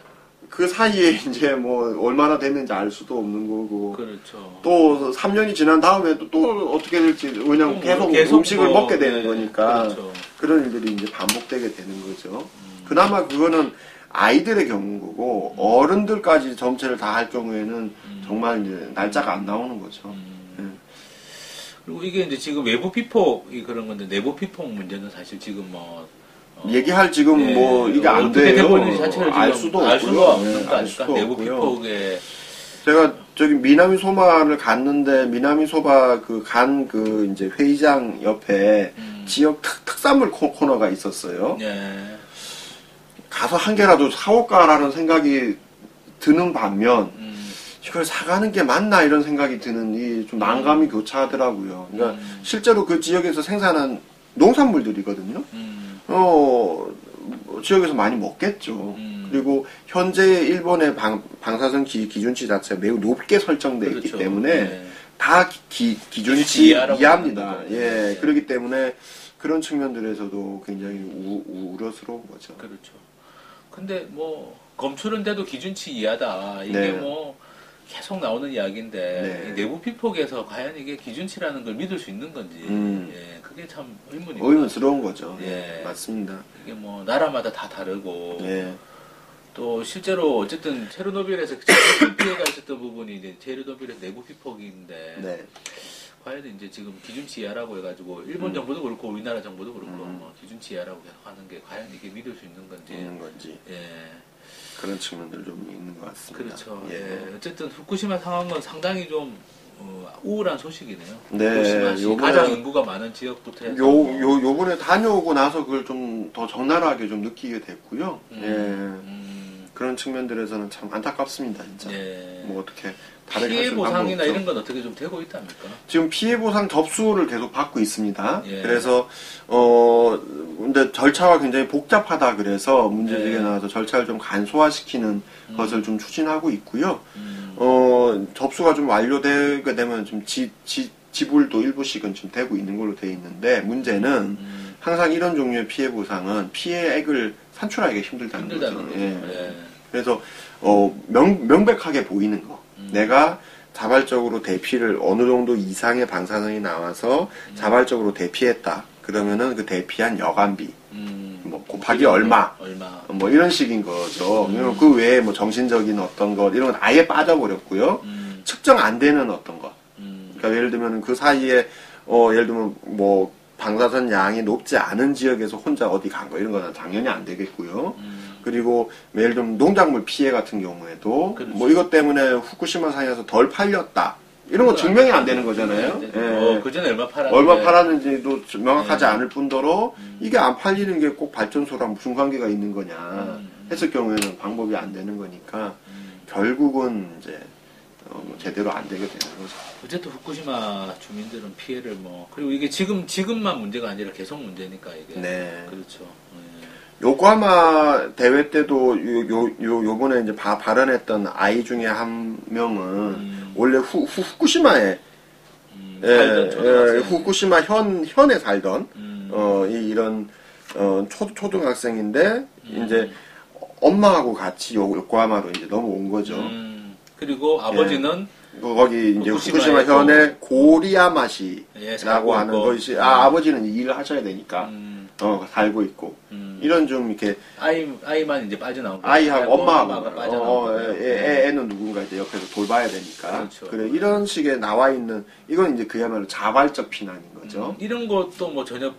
그 사이에 이제 뭐 얼마나 됐는지 알 수도 없는 거고. 그렇죠. 또 3년이 지난 다음에 또 어떻게 될지 왜냐면 계속 음식을 뭐, 먹게 되는 거니까. 그렇죠. 그런 일들이 이제 반복되게 되는 거죠. 그나마 그거는 아이들의 경우인 거고 어른들까지 전체를 다 할 경우에는 정말 이제 날짜가 안 나오는 거죠. 그리고 이게 이제 지금 외부 피폭이 그런 건데 내부 피폭 문제는 사실 지금 뭐 얘기할 지금 뭐 이게 안 어떻게 돼요. 되고 있는지 자체를 알 지금 수도 알 수가 없고요. 없는 거 알 아닐까? 수도 내부 없고요. 피폭에 제가 저기 미나미 소마를 갔는데 미나미 소바 그 이제 회의장 옆에 지역 특산물 코너가 있었어요. 가서 한 개라도 사올까라는 생각이 드는 반면 이걸 사가는 게 맞나 이런 생각이 드는 이 좀 난감이 교차하더라고요. 그러니까 실제로 그 지역에서 생산한 농산물들이거든요. 지역에서 많이 먹겠죠. 그리고 현재 일본의 방사선 기준치 자체가 매우 높게 설정되어 있기 그렇죠. 때문에 다 기준치 이하입니다. 예, 그렇기 때문에 그런 측면들에서도 굉장히 우려스러운 거죠. 그렇죠. 근데 뭐 검출은 돼도 기준치 이하다. 이게 네. 뭐 계속 나오는 이야기인데 이 내부 피폭에서 과연 이게 기준치라는 걸 믿을 수 있는 건지 그게 참 의문입니다. 의문스러운 거죠. 예. 맞습니다. 이게 뭐 나라마다 다 다르고 예. 또 실제로 어쨌든 체르노빌에서 큰 피해가 있었던 부분이 이제 체르노빌의 내부 피폭인데 네. 과연 이제 지금 기준치 이하라고 해가지고 일본 정부도 그렇고 우리나라 정부도 그렇고 뭐 기준치 이하라고 계속 하는 게 과연 이게 믿을 수 있는 건지. 예. 그런 측면들 좀 있는 것 같습니다. 그렇죠. 예. 어쨌든 후쿠시마 상황은 상당히 좀 우울한 소식이네요. 네, 후쿠시마시 가장 인구가 많은 지역부터 해서 요번에 다녀오고 나서 그걸 좀 더 적나라하게 좀 느끼게 됐고요. 그런 측면들에서는 참 안타깝습니다, 진짜. 뭐 어떻게 다르게 피해 할 수는 보상이나 방법이 이런 건 어떻게 좀 되고 있답니까? 지금 피해 보상 접수를 계속 받고 있습니다. 예. 그래서 근데 절차가 굉장히 복잡하다 그래서 문제제기가 나와서 절차를 좀 간소화시키는 것을 좀 추진하고 있고요. 접수가 좀 완료되게 되면 좀 지불도 일부씩은 좀 되고 있는 걸로 되어 있는데 문제는 항상 이런 종류의 피해 보상은 피해액을 산출하기가 힘들다는 거죠. 예. 그래서 명백하게 보이는 거. 내가 자발적으로 대피를 어느 정도 이상의 방사선이 나와서 자발적으로 대피했다. 그러면은 그 대피한 여간비 뭐 곱하기 얼마 뭐 이런 식인 거죠. 그 외에 뭐 정신적인 어떤 것 이런 건 아예 빠져버렸고요. 측정 안 되는 어떤 것. 그러니까 예를 들면 그 사이에 예를 들면 뭐 방사선 양이 높지 않은 지역에서 혼자 어디 간 거 이런 거는 당연히 안 되겠고요. 그리고 예를 들면 농작물 피해 같은 경우에도 그렇죠. 뭐 이것 때문에 후쿠시마 상에서 덜 팔렸다. 이런 거 증명이 안 되는 거잖아요. 그전에 얼마 팔았는지도 명확하지 않을 뿐더러 이게 안 팔리는 게 꼭 발전소랑 무슨 관계가 있는 거냐 했을 경우에는 방법이 안 되는 거니까 결국은 이제 제대로 안 되게 되는 거죠. 어쨌든 후쿠시마 주민들은 피해를 그리고 이게 지금만 문제가 아니라 계속 문제니까 이게. 네. 그렇죠. 요코하마 대회 때도 요번에 이제 발언했던 아이 중에 한 명은 원래 후쿠시마에 후쿠시마 현에 살던 이런 초등학생인데 이제 엄마하고 같이 요코하마로 이제 넘어온 거죠. 그리고 아버지는 거기 이제 후쿠시마 현의 고리야마시라고 하는 것이 아버지는 일을 하셔야 되니까 살고 있고 이런 좀 이렇게 아이만 이제 빠져나온 거예요. 아이하고 엄마하고 빠져나온 거예요. 애는 누군가 이제 옆에서 돌봐야 되니까. 그렇죠. 그래 이런 식의 나와 있는 이건 이제 그야말로 자발적 피난인 거죠. 이런 것도 뭐 전혀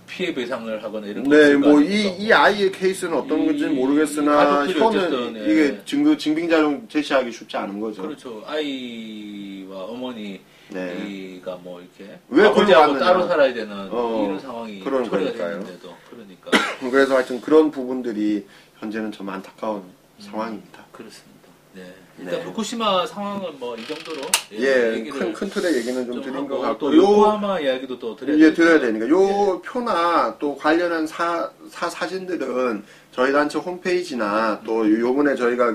피해 배상을 하거나 이런 거 네, 뭐 이 아이의 케이스는 어떤 건지는 모르겠으나 가족들이 현은 어쨌든, 예. 이게 증빙 자료 제시하기 쉽지 않은 거죠. 그렇죠. 아이와 어머니가 네. 뭐 이렇게 왜 아버지하고 걸로 따로 갔느냐. 살아야 되는 이런 상황이 처리가 그러니까요. 됐는데도 그러니까 그래서 하여튼 그런 부분들이 현재는 좀 안타까운 상황입니다. 그렇습니다. 네. 일단 네. 후쿠시마 상황은 뭐 이 정도로 예, 큰 틀의 얘기는 좀 드린 것 같고, 또 요코하마 이야기도 또 드려야 되니까 요 표나 또 관련한 사진들은 저희 단체 홈페이지나 또 요번에 저희가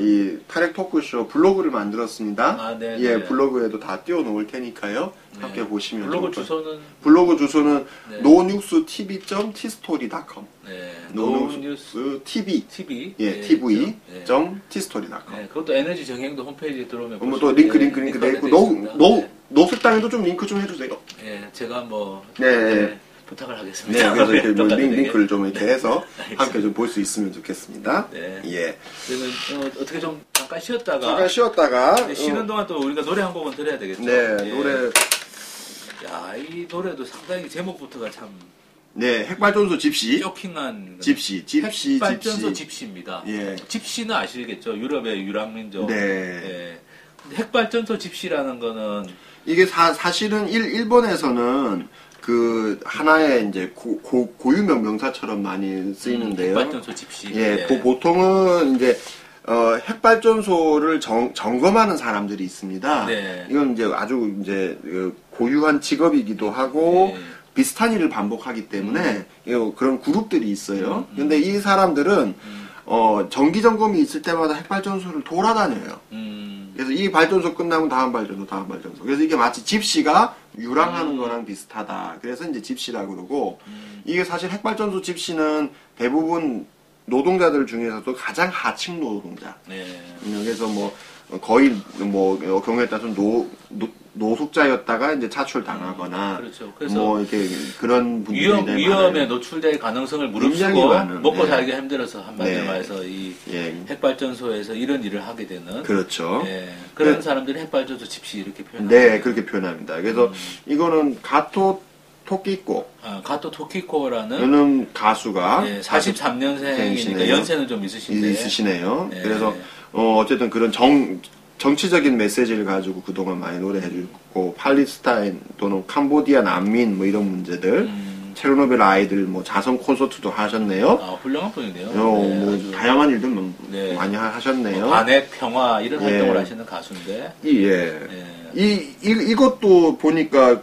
이 타렉 토크쇼 블로그를 만들었습니다. 아, 네, 예, 네. 블로그에도 다 띄워놓을 테니까요. 함께 보시면 블로그 좋을 주소는 블로그 주소는 네. nowsTV.tstory.com 네. 노뉴스 TV 예, 네, tv.tstory.com 네, 그것도 에너지 정행도 홈페이지에 들어오면 또 링크 돼 있고 노숙당에도 좀 링크 좀 해주세요. 예, 제가 뭐 네. 부탁을 네, 하겠습니다. 그래서 이렇게 뭐 똑같은 링크를 좀 이렇게 해서 알겠습니다. 함께 좀 볼 수 있으면 좋겠습니다. 네. 예. 그러면 어떻게 좀 잠깐 쉬었다가 잠깐 쉬었다가 네, 쉬는 동안 또 우리가 노래 한 곡은 들어야 되겠죠. 네, 예. 노래 야, 이 노래도 상당히 제목부터가 참 네, 핵발전소 집시. 쇼킹한 집시. 핵발전소 집시입니다. 예. 집시는 아시겠죠? 유럽의 유랑민족. 네. 예. 근데 핵발전소 집시라는 거는 이게 사실은 일본에서는 그 하나의 이제 고유명 명사처럼 많이 쓰이는데요. 핵발전소 집시. 예, 보통은 이제 핵발전소를 점검하는 사람들이 있습니다. 네. 이건 이제 아주 이제 고유한 직업이기도 하고 네. 비슷한 일을 반복하기 때문에 그런 그룹들이 있어요. 근데 이 사람들은 정기 점검이 있을 때마다 핵발전소를 돌아다녀요. 그래서 이 발전소 끝나면 다음 발전소. 그래서 이게 마치 집시가 유랑하는 거랑 비슷하다. 그래서 이제 집시라고 그러고, 이게 사실 핵발전소 집시는 대부분 노동자들 중에서도 가장 하층 노동자. 네. 그래서 뭐, 거의 뭐, 경우에 따라서 노숙자였다가 이제 차출당하거나, 그렇죠. 그래서 뭐, 이렇게 그런 분들이 위험에 노출될 가능성을 굉장히 무릅쓰고 많은, 먹고 네. 살기 힘들어서 한마디로 네. 말해서 이 예. 핵발전소에서 이런 일을 하게 되는 그렇죠. 예, 그런 네. 사람들이 핵발전소 집시 이렇게 표현합니다. 네, 그렇게 표현합니다. 그래서 이거는 가토 토끼꼬 가토 토키코라는 는 가수가 43년생이니까 연세는 좀 있으시네요. 네. 그래서 어쨌든 그런 정치적인 메시지를 가지고 그동안 많이 노래해주고 팔리스타인 또는 캄보디아 난민 뭐 이런 문제들 체르노빌 아이들 뭐 자선 콘서트도 하셨네요. 아, 훌륭한 분이네요. 뭐 아주 다양한 일들 네. 많이 하셨네요. 뭐 반핵 평화 이런 예. 활동을 하시는 가수인데 이것도 보니까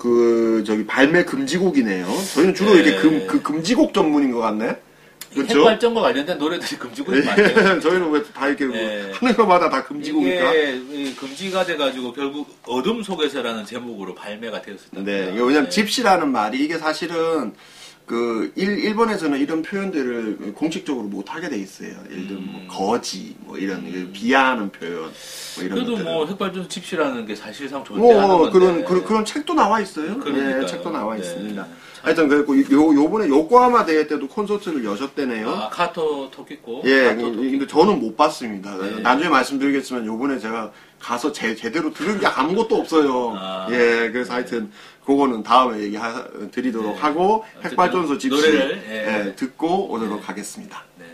저기 발매 금지곡이네요. 저희는 주로 예. 이렇게 금지곡 전문인 것 같네. 그렇죠? 핵발전과 관련된 노래들이 금지곡이 많아요. 저희는 왜 다 이렇게 예. 하는 것마다 다 금지곡일까? 이게 금지가 돼가지고 결국 어둠 속에서라는 제목으로 발매가 되었었다. 네, 왜냐면 집시라는 말이 이게 사실은 일본에서는 이런 표현들을 공식적으로 못 하게 돼 있어요. 예를 들면 뭐 거지, 뭐 이런 비하하는 표현, 뭐 이런 그래도 것들은. 뭐 핵발전소 집시라는 게 사실상 존재하는 건데. 그런 책도 나와 있어요. 그러니까요. 네, 책도 나와 네. 있습니다. 하여튼 그래고 요번에 요코하마 대회 때도 콘서트를 여셨대네요. 아, 카토 토끼코. 예, 근데 저는 못 봤습니다. 네. 나중에 말씀드리겠지만 요번에 제가 가서 제대로 들은 게 아무것도 없어요. 아, 예, 그래서 하여튼 그거는 다음에 드리도록 네. 하고 어쨌든 핵발전소 집시 노래를, 예, 듣고 오도록 하겠습니다. 네.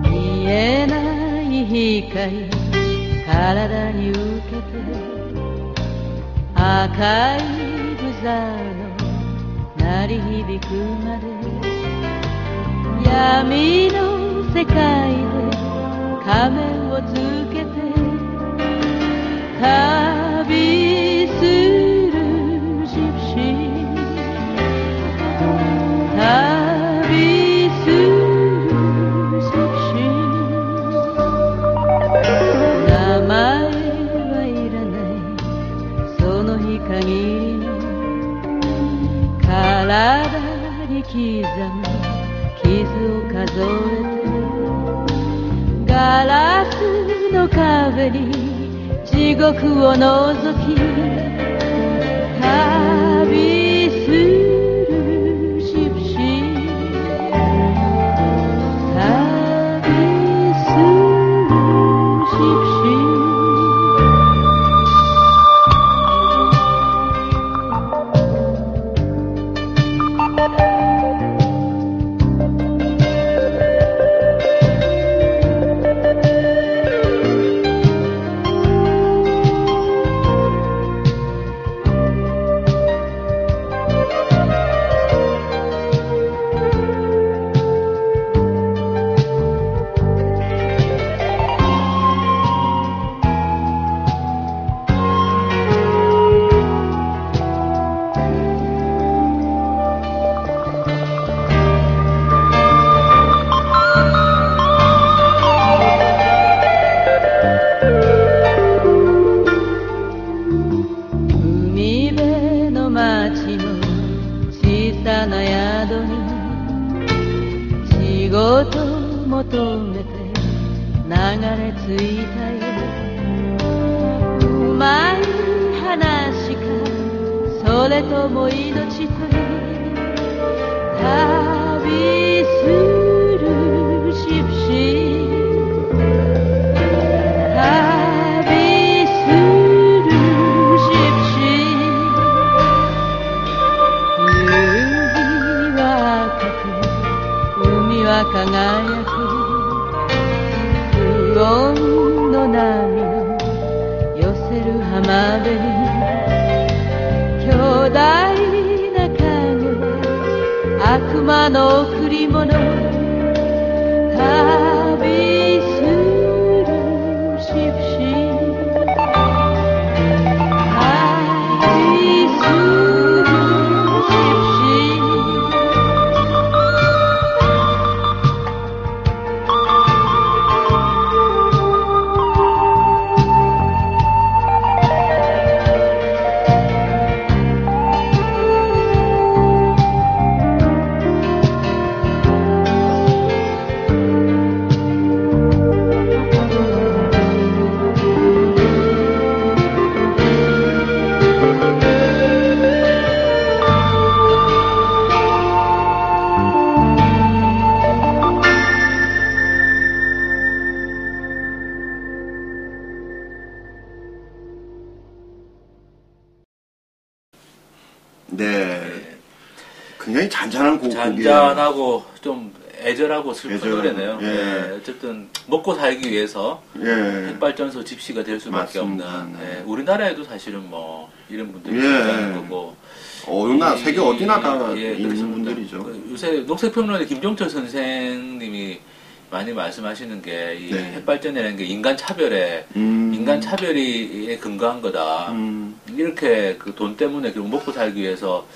見えない光体に受けて赤いブザーの鳴り響くまで闇の世界で仮面をつけて旅するジプシーむ傷を数えてガラスの壁に地獄を覗き旅するシプシー旅するシプシー海辺の町の小さな宿に仕事求めて流れ着いたようまい話かそれとも命と旅するシプシー旅するシプシー夕日は赤く海は輝く不穏の波の寄せる浜辺に巨大な影は悪魔の贈り物旅するシプシー旅するシプシー네. 굉장히 잔잔한 곡이에요. 잔잔하고 좀 애절하고 슬픈 애절하고, 노래네요. 예. 네, 어쨌든 먹고 살기 위해서 예. 핵발전소 집시가 될 수밖에 맞습니다. 없는. 네. 예, 우리나라에도 사실은 뭐 이런 분들이 예. 존재하는 거고. 어느 나 세계 어디나 다 예, 있는 그렇습니다. 분들이죠. 요새 녹색평론의 김종철 선생님이 많이 말씀하시는 게 이 네. 핵발전이라는 게 인간 차별에 인간 차별이 근거한 거다. 이렇게 그 돈 때문에 결국 먹고 살기 위해서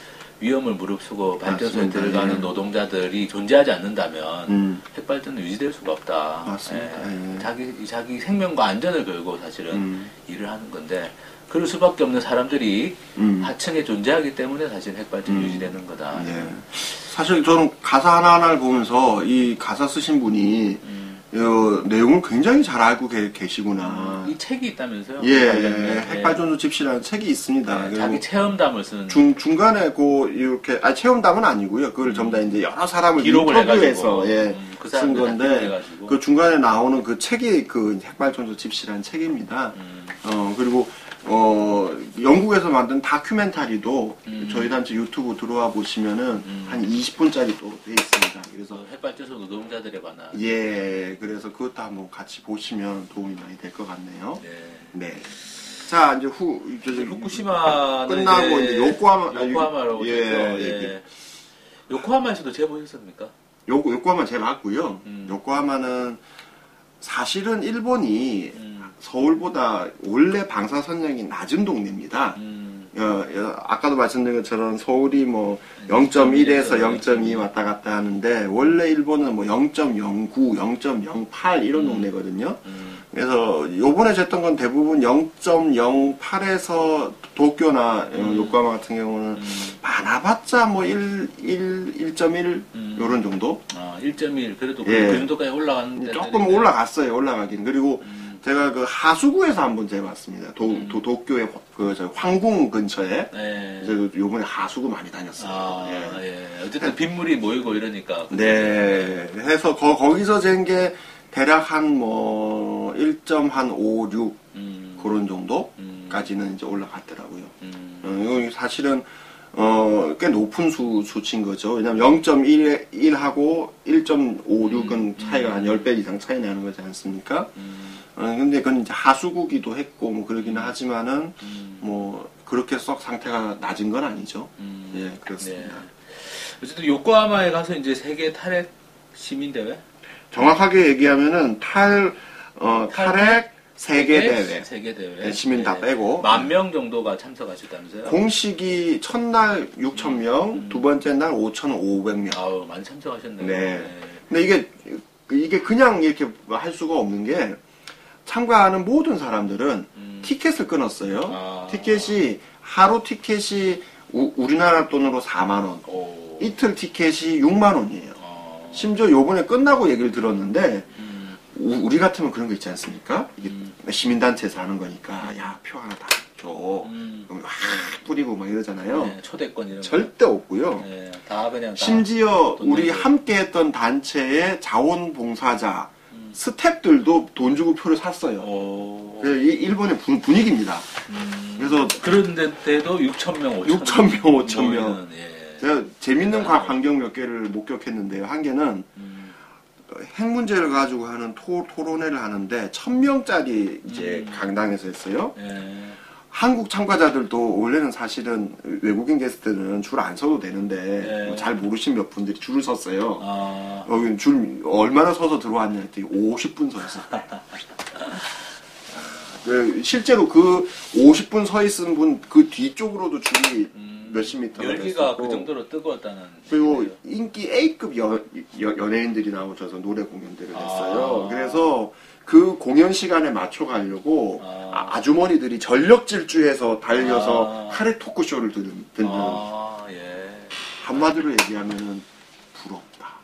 위험을 무릅쓰고 발전소에 맞습니다. 들어가는 예. 노동자들이 존재하지 않는다면 핵발전은 유지될 수가 없다. 맞습니다. 예. 자기 생명과 안전을 걸고 사실은 일을 하는 건데 그럴 수밖에 없는 사람들이 하층에 존재하기 때문에 사실 핵발전이 유지되는 거다. 네. 사실 저는 가사 하나하나를 보면서 이 가사 쓰신 분이 내용을 굉장히 잘 알고 계시구나. 이 책이 있다면서요? 예, 핵발전소 집시라는 책이 있습니다. 네, 자기 체험담을 쓰는 중간에 이렇게 체험담은 아니고요. 그걸 전부 다 이제 여러 사람을 기록을 인터뷰해서 그 쓴 건데 그 중간에 나오는 그 책이 그 핵발전소 집시라는 책입니다. 그리고 영국에서 만든 다큐멘터리도 저희 단체 유튜브 들어와 보시면은 한 20분짜리 또 돼 있습니다. 그래서 핵발전소 노동자들에 관한. 예, 그래서 그것도 한번 같이 보시면 도움이 많이 될 것 같네요. 네. 네. 자, 이제 후쿠시마는 끝나고 이제 요코하마로 예. 요코하마에서도 제보했습니까? 요코하마 제일 맞고요. 요코하마는 사실은 일본이 서울보다 원래 방사선량이 낮은 동네입니다. 아까도 말씀드린 것처럼 서울이 뭐 0.1에서 0.2 왔다 갔다 하는데 원래 일본은 뭐 0.09, 0.08 이런 동네거든요. 그래서 요번에 쟀던 건 대부분 0.08에서 도쿄나 요코하마 같은 경우는 많아봤자 뭐 1.1 요런 정도? 1.1 그래도 예. 그 정도까지 올라갔는데 조금 올라갔어요. 올라가긴. 그리고 제가 그 하수구에서 한번 재봤습니다. 도쿄의 저 황궁 근처에. 네. 그래서 요번에 하수구 많이 다녔어요. 예. 어쨌든 빗물이 모이고 이러니까. 네. 해서 거기서 잰 게 대략 한 뭐 1.56 그런 정도까지는 이제 올라갔더라고요. 이거 사실은 꽤 높은 수치인 거죠. 왜냐면 0.1하고 1.56은 차이가 한 10배 이상 차이 나는 거지 않습니까? 근데 그건 이제 하수구기도 했고 뭐 그러기는 하지만은 뭐 그렇게 썩 상태가 낮은 건 아니죠. 예, 그렇습니다. 네. 어쨌든 요코하마에 가서 이제 세계 탈핵 시민대회? 정확하게 얘기하면은 탈핵 세계대회. 세계대회. 시민 다 빼고. 10,000명 정도가 참석하셨다면서요? 공식이 첫날 6,000명, 두 번째 날 5,500명. 아우, 많이 참석하셨네요. 네. 근데 이게 그냥 이렇게 할 수가 없는 게 참가하는 모든 사람들은 티켓을 끊었어요. 하루 티켓이 우리나라 돈으로 4만원. 이틀 티켓이 6만원이에요. 심지어 요번에 끝나고 얘기를 들었는데, 우리 같으면 그런 거 있지 않습니까? 이게 시민단체에서 하는 거니까, 야, 표 하나 다 줘. 그럼 확 뿌리고 막 이러잖아요. 네, 초대권 이런 절대 없고요. 네, 다 그냥 심지어 우리 함께 했던 단체의 자원봉사자, 스탭들도 돈 주고 표를 샀어요. 일본의 분위기입니다. 그래서 그런데도 6,000명, 5,000명. 예. 제가 재밌는 광경 몇 개를 목격했는데요. 한 개는 핵 문제를 가지고 하는 토론회를 하는데 1,000명짜리 이제 강당에서 했어요. 한국 참가자들도 원래는 사실은 외국인 게스트는 줄 안 서도 되는데 뭐잘 모르신 몇 분들이 줄을 섰어요. 여기 줄 얼마나 서서 들어왔냐 했더니 50분 서 있었어요. 실제로 그 50분 서 있은 분 그 뒤쪽으로도 줄이 몇십 미터가 열기가 그 정도로 뜨거웠다는. 그리고 인기 A급 연예인들이 나오셔서 노래 공연들을 했어요. 그래서 그 공연 시간에 맞춰 가려고 아주머니들이 전력 질주해서 달려서 카레 토크쇼를 듣는 예. 한마디로 얘기하면은 부럽다,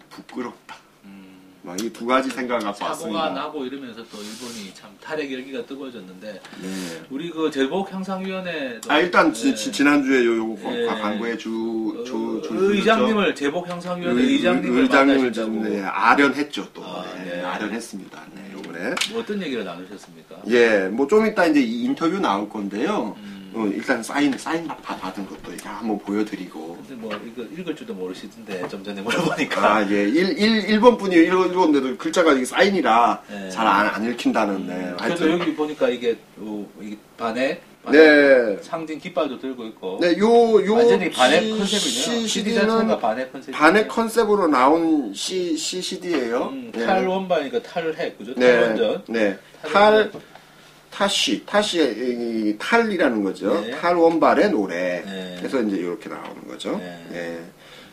부끄럽다. 막 이 두 가지 생각을 갖고 사고가 왔습니다. 나고 이러면서 또 일본이 참 탈핵 열기가 뜨거워졌는데 우리 그 제복형상위원회 일단 지난주에 요거 광고에 의장님을 제복형상위원회 의장님을 좀 아련했죠 또. 아련했습니다. 요번에 어떤 얘기를 나누셨습니까? 뭐 좀 이따 이제 이 인터뷰 나올 건데요. 일단 사인 받은 것도 이렇게 한번 보여드리고. 근데 뭐 이거 읽을 줄도 모르시던데 좀 전에 물어보니까. 일본 분이 읽었는데도 글자가 이게 사인이라 잘 안 읽힌다는데. 그래서 여기 보니까 이게 반에 상징 깃발도 들고 있고. 완전히 반의 컨셉이네요. CD 자체가 반의 컨셉. 반의 컨셉으로 나온 CD예요. 탈원반이니까 탈핵, 그죠? 탈원전. 타시 탈이라는 거죠. 탈원발의 노래. 그래서 이제 이렇게 나오는 거죠.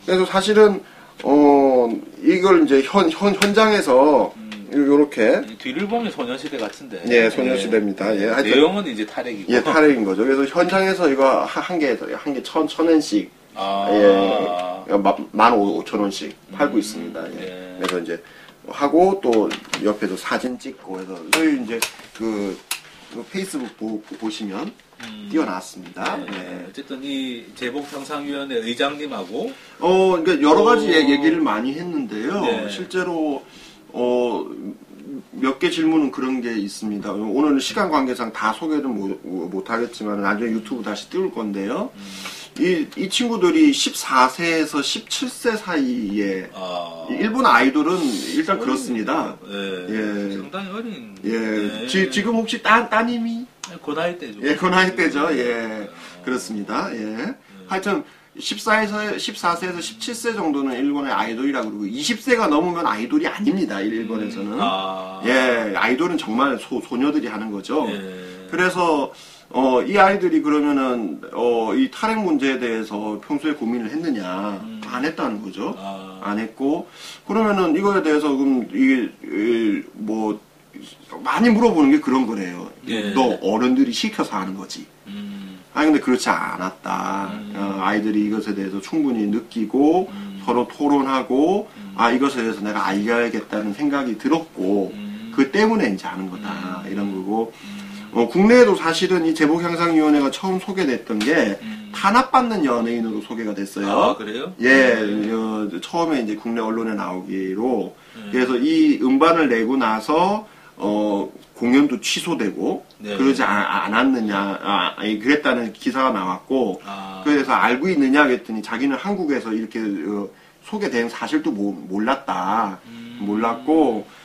그래서 사실은 이걸 이제 현장에서 요렇게 뒤를 보면 소녀시대 같은데. 소녀시대입니다. 내용은 이제 탈핵이고. 탈핵인 거죠. 그래서 현장에서 이거 한 개 1,000엔씩 15,000원씩 팔고 있습니다. 그래서 이제 하고 또 옆에도 사진 찍고 해서 저희 이제 그 페이스북 보시면 띄워놨습니다. 어쨌든 이 제복형상위원회 의장님하고 그러니까 여러 가지 얘기를 많이 했는데요. 실제로 몇 개 질문은 그런 게 있습니다. 오늘 시간 관계상 다 소개는 못 하겠지만 나중에 유튜브 다시 띄울 건데요. 이 친구들이 14세에서 17세 사이에 일본 아이돌은 일단 그렇습니다. 상당히 어린. 지금 혹시 따님이? 그 나이 때죠. 그 나이 때죠. 그렇습니다. 하여튼 14세에서 17세 정도는 일본의 아이돌이라고 그러고 20세가 넘으면 아이돌이 아닙니다. 일본에서는. 아이돌은 정말 소녀들이 하는 거죠. 그래서 이 아이들이 그러면은 이 탈핵 문제에 대해서 평소에 고민을 했느냐? 안 했다는 거죠. 안 했고 그러면은 이거에 대해서 그럼 이게 뭐 많이 물어보는 게 그런 거래요. 예. 너 어른들이 시켜서 하는 거지. 아니 근데 그렇지 않았다. 아이들이 이것에 대해서 충분히 느끼고 서로 토론하고 이것에 대해서 내가 알려야겠다는 생각이 들었고 그 때문에 이제 하는 거다 이런 거고. 국내에도 사실은 이 제복향상위원회가 처음 소개됐던 게 탄압받는 연예인으로 소개가 됐어요. 아, 그래요? 예, 처음에 이제 국내 언론에 나오기로. 그래서 이 음반을 내고 나서, 공연도 취소되고, 네. 그러지 않았느냐, 그랬다는 기사가 나왔고, 그래서 알고 있느냐 그랬더니 자기는 한국에서 이렇게 소개된 사실도 몰랐다. 몰랐고,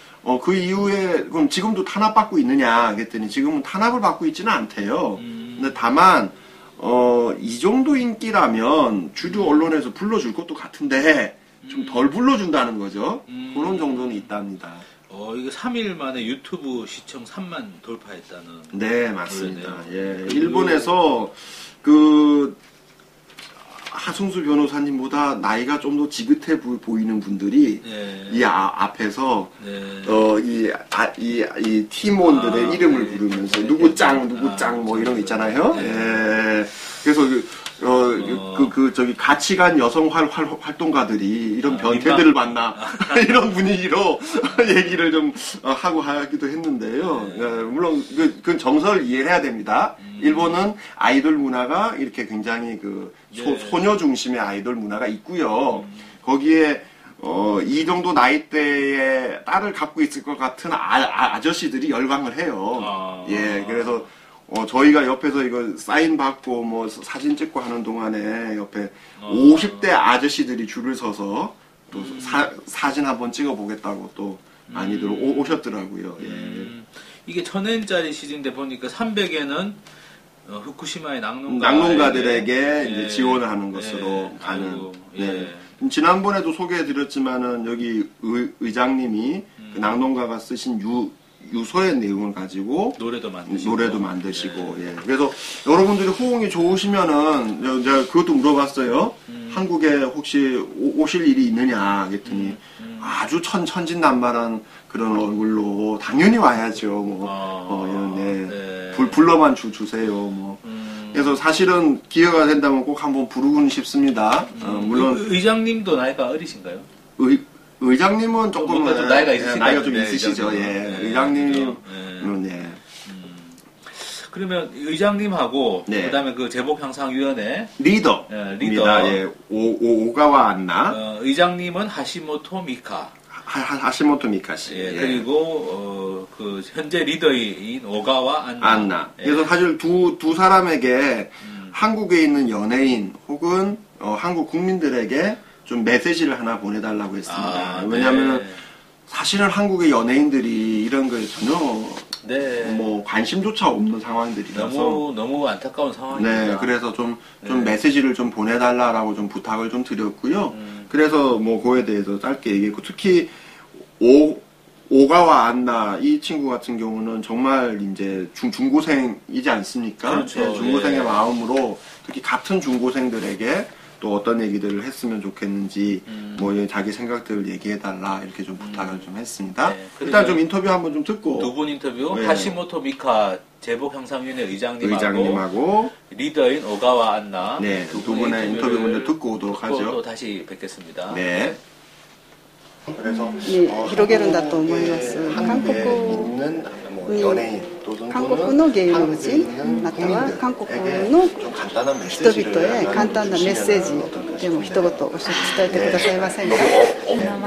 그 이후에, 그럼 지금도 탄압받고 있느냐, 그랬더니 지금은 탄압을 받고 있지는 않대요. 근데 다만, 이 정도 인기라면 주류 언론에서 불러줄 것도 같은데, 좀 덜 불러준다는 거죠. 그런 정도는 있답니다. 이거 3일 만에 유튜브 시청 3만 돌파했다는. 네, 맞습니다. 그러네요. 예. 일본에서, 그, 하승수 변호사님보다 나이가 좀 더 지긋해 보이는 분들이 네. 이 앞에서 네. 이 팀원들의 이름을 네. 부르면서 네. 누구 짱 뭐 이런 거 있잖아요. 네. 예. 그래서 저기 가치관 여성 활동가들이 이런 변태들을 만나 이런 분위기로 얘기를 좀 하고 하기도 했는데요. 네. 예, 물론 그건 정서를 이해해야 됩니다. 일본은 아이돌 문화가 이렇게 굉장히 소녀 중심의 아이돌 문화가 있고요. 거기에 이 정도 나이대의 딸을 갖고 있을 것 같은 아저씨들이 열광을 해요. 예, 그래서 저희가 옆에서 이거 사인 받고 뭐 사진 찍고 하는 동안에 옆에 50대 아저씨들이 줄을 서서 또 사진 한번 찍어 보겠다고 또 많이들 오셨더라고요. 예. 이게 1000엔짜리 CD인데 보니까 300엔은 후쿠시마의 낙농가들에게 이제 예. 지원을 하는 것으로 예. 가는. 아이고, 네. 예. 지난번에도 소개해드렸지만은 여기 의장님이 그 낙농가가 쓰신 유서의 내용을 가지고 노래도 만드시고 예. 그래서 여러분들이 호응이 좋으시면은 제가 그것도 물어봤어요. 한국에 혹시 오실 일이 있느냐 그랬더니 아주 천진난만한 그런 얼굴로 당연히 와야죠. 뭐 네. 불러만 주세요. 뭐. 그래서 사실은 기회가 된다면 꼭 한번 부르고는 싶습니다. 물론 의장님도 나이가 어리신가요? 의장님은 조금 나이가 있으시죠. 나이가 좀 있으시죠. 예. 의장님은 네. 그러면 의장님하고 네. 그다음에 그 제복향상위원회 리더. 예. 오가와 안나. 의장님은 하시모토 미카. 하시모토 미카 씨. 예. 그리고 그 현재 리더인 오가와 안나. 예. 그래서 사실 두 사람에게 한국에 있는 연예인 혹은 한국 국민들에게 좀 메시지를 하나 보내달라고 했습니다. 왜냐하면 사실은 한국의 연예인들이 이런 거에 전혀 뭐 관심조차 없는 상황들이라서 너무 안타까운 상황입니다. 네, 그래서 좀 메시지를 좀 보내달라라고 좀 부탁을 좀 드렸고요. 그래서 뭐 그거에 대해서 짧게 얘기했고 특히 오가와 안나 이 친구 같은 경우는 정말 이제 중고생이지 않습니까? 그렇죠. 네, 중고생의 마음으로 특히 같은 중고생들에게 또 어떤 얘기들을 했으면 좋겠는지 뭐 자기 생각들을 얘기해달라 이렇게 좀 부탁을 좀 했습니다. 네, 일단 좀 인터뷰 한번 좀 듣고 두 분 인터뷰 네. 하시모토 미카 제복향상위원회 의장님하고 리더인 오가와 안나 네, 두 분의 인터뷰 먼저 듣고 오도록 하죠. 또 다시 뵙겠습니다. 네. 그래서 広げるんだと思います。韓国の芸能人または韓国の人々へ簡単なメッセージでも一言おっしゃって伝えてくださいませんか。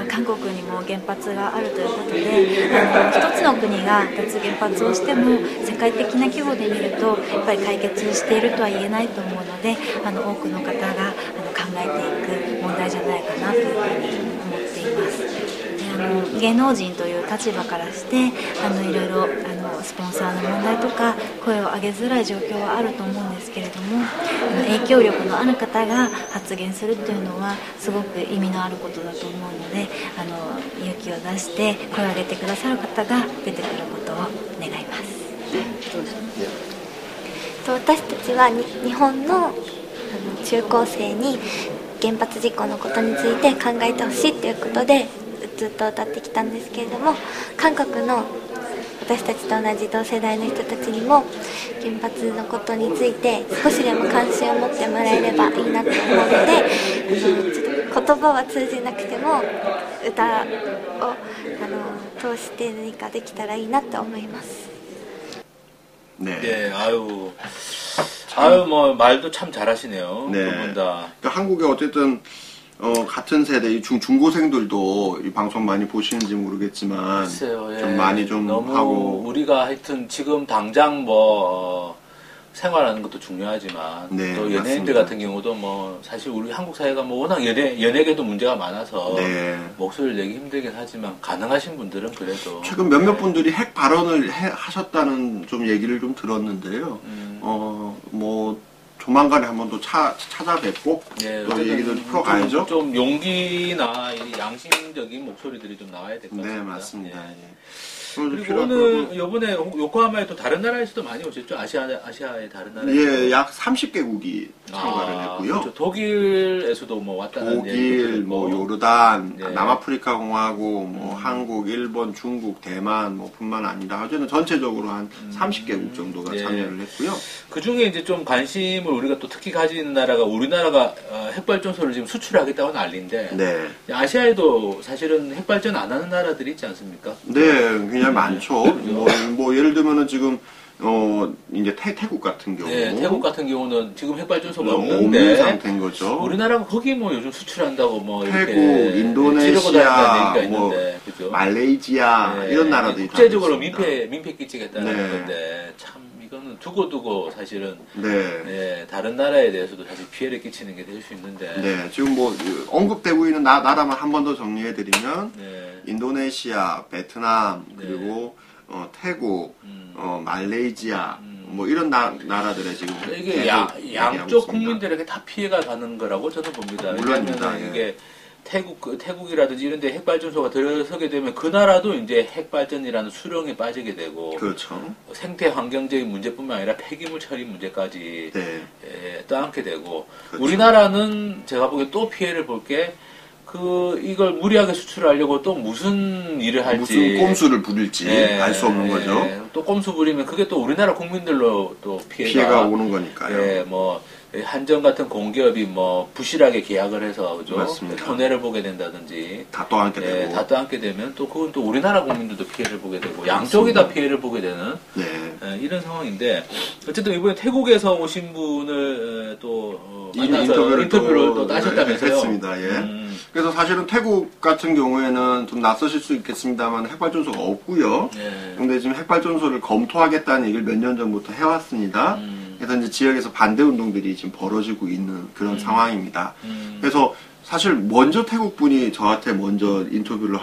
韓国にも原発があるということで一つの国が脱原発をしても世界的な規模で見るとやっぱり解決しているとは言えないと思うので多くの方が考えていく問題じゃないかなというふうに思っています。芸能人という立場からしていろいろスポンサーの問題とか声を上げづらい状況はあると思うんですけれども影響力のある方が発言するというのはすごく意味のあることだと思うので勇気を出して声を上げてくださる方が出てくることを願います。私たちは日本の中高生に原発事故のことについて考えてほしいということでずっと歌ってきたんですけれども、韓国の私たちと同じ同世代の人たちにも原発のことについて少しでも関心を持ってもらえればいいなと思うので、言葉は通じなくても歌を通して何かできたらいいなと思います。 네, 아유, 뭐 말도 참 잘하시네요. 네. 두 분 다. 그러니까 한국에 어쨌든 같은 세대 중고생들도 이 방송 많이 보시는지 모르겠지만 글쎄요, 예. 좀 많이 좀 너무 하고 우리가 하여튼 지금 당장 뭐 생활하는 것도 중요하지만 네, 또 연예인들 맞습니다. 같은 경우도 뭐 사실 우리 한국 사회가 뭐 워낙 연예계도 문제가 많아서 네. 목소리를 내기 힘들긴 하지만 가능하신 분들은 그래도 최근 몇몇 분들이 핵 발언을 하셨다는 좀 얘기를 좀 들었는데요. 뭐 조만간에 한번 또 찾아뵙고 네, 또 얘기를 풀어가야죠. 좀 용기나 양심적인 목소리들이 좀 나와야 될 것 같습니다. 네, 맞습니다. 예. 예. 그리고 오늘 요번에 요코하마에 또 다른 나라에서도 많이 오셨죠? 아시아의 다른 나라에서. 예, 약 30개국이 참가를 했고요. 그렇죠. 독일에서도 뭐 왔다는 독일, 뭐 요르단, 네. 남아프리카 공화국, 뭐 한국, 일본, 중국, 대만 뭐 뿐만 아니라 어쨌든 전체적으로 한 30개국 정도가 네. 참여를 했고요. 그 중에 이제 좀 관심을 우리가 또 특히 가지는 나라가 우리나라가 핵발전소를 지금 수출하겠다고 난리인데 네. 아시아에도 사실은 핵발전 안 하는 나라들이 있지 않습니까? 네, 굉장히 많죠. 뭐 예를 들면은 지금 이제 태국 같은 경우. 네, 태국 같은 경우는 지금 핵발전소가 없는 없는데 상태인 거죠. 우리나라가 거기 뭐 요즘 수출한다고 뭐 태국, 이렇게 인도네시아, 뭐 있는데, 그죠? 말레이시아 네, 이런 나라들이 국제적으로 다 있습니다. 민폐 끼치겠다는 네. 건데 참 이거는 두고 사실은 네. 다른 나라에 대해서도 사실 피해를 끼치는 게 될 수 있는데 네, 지금 뭐 언급되고 있는 나라만 한 번 더 정리해드리면 네. 인도네시아, 베트남 그리고 태국, 말레이시아 뭐 이런 나라들의 지금 이게 양쪽 국민들에게 다 피해가 가는 거라고 저는 봅니다. 물론입니다. 왜냐하면 이게 태국이라든지 이런 데 핵발전소가 들어서게 되면 그 나라도 이제 핵발전이라는 수렁에 빠지게 되고 그렇죠. 생태 환경적인 문제뿐만 아니라 폐기물 처리 문제까지 네. 떠안게 되고 그렇죠. 우리나라는 제가 보기에 또 피해를 볼 게 이걸 무리하게 수출하려고 또 무슨 일을 할지 무슨 꼼수를 부릴지 알 수 없는 거죠. 또 꼼수 부리면 그게 또 우리나라 국민들로 또 피해가 오는 거니까요. 예, 뭐 한전 같은 공기업이 뭐 부실하게 계약을 해서 그죠? 맞습니다. 손해를 보게 된다든지 다 떠안게 되고 다 떠안게 되면 또 그건 또 우리나라 국민들도 피해를 보게 되고 양쪽이 다 피해를 보게 되는 이런 상황인데 어쨌든 이번에 태국에서 오신 분을 또 만나서 인터뷰를 또 따셨다면서요? 했습니다. 예. 그래서 사실은 태국 같은 경우에는 좀 낯서실 수 있겠습니다만 핵발전소가 없고요. 근데 지금 핵발전소를 검토하겠다는 얘기를 몇 년 전부터 해왔습니다. 그래서 이제 지역에서 반대 운동들이 지금 벌어지고 있는 그런 상황입니다. 그래서 사실 먼저 태국 분이 저한테 먼저 인터뷰를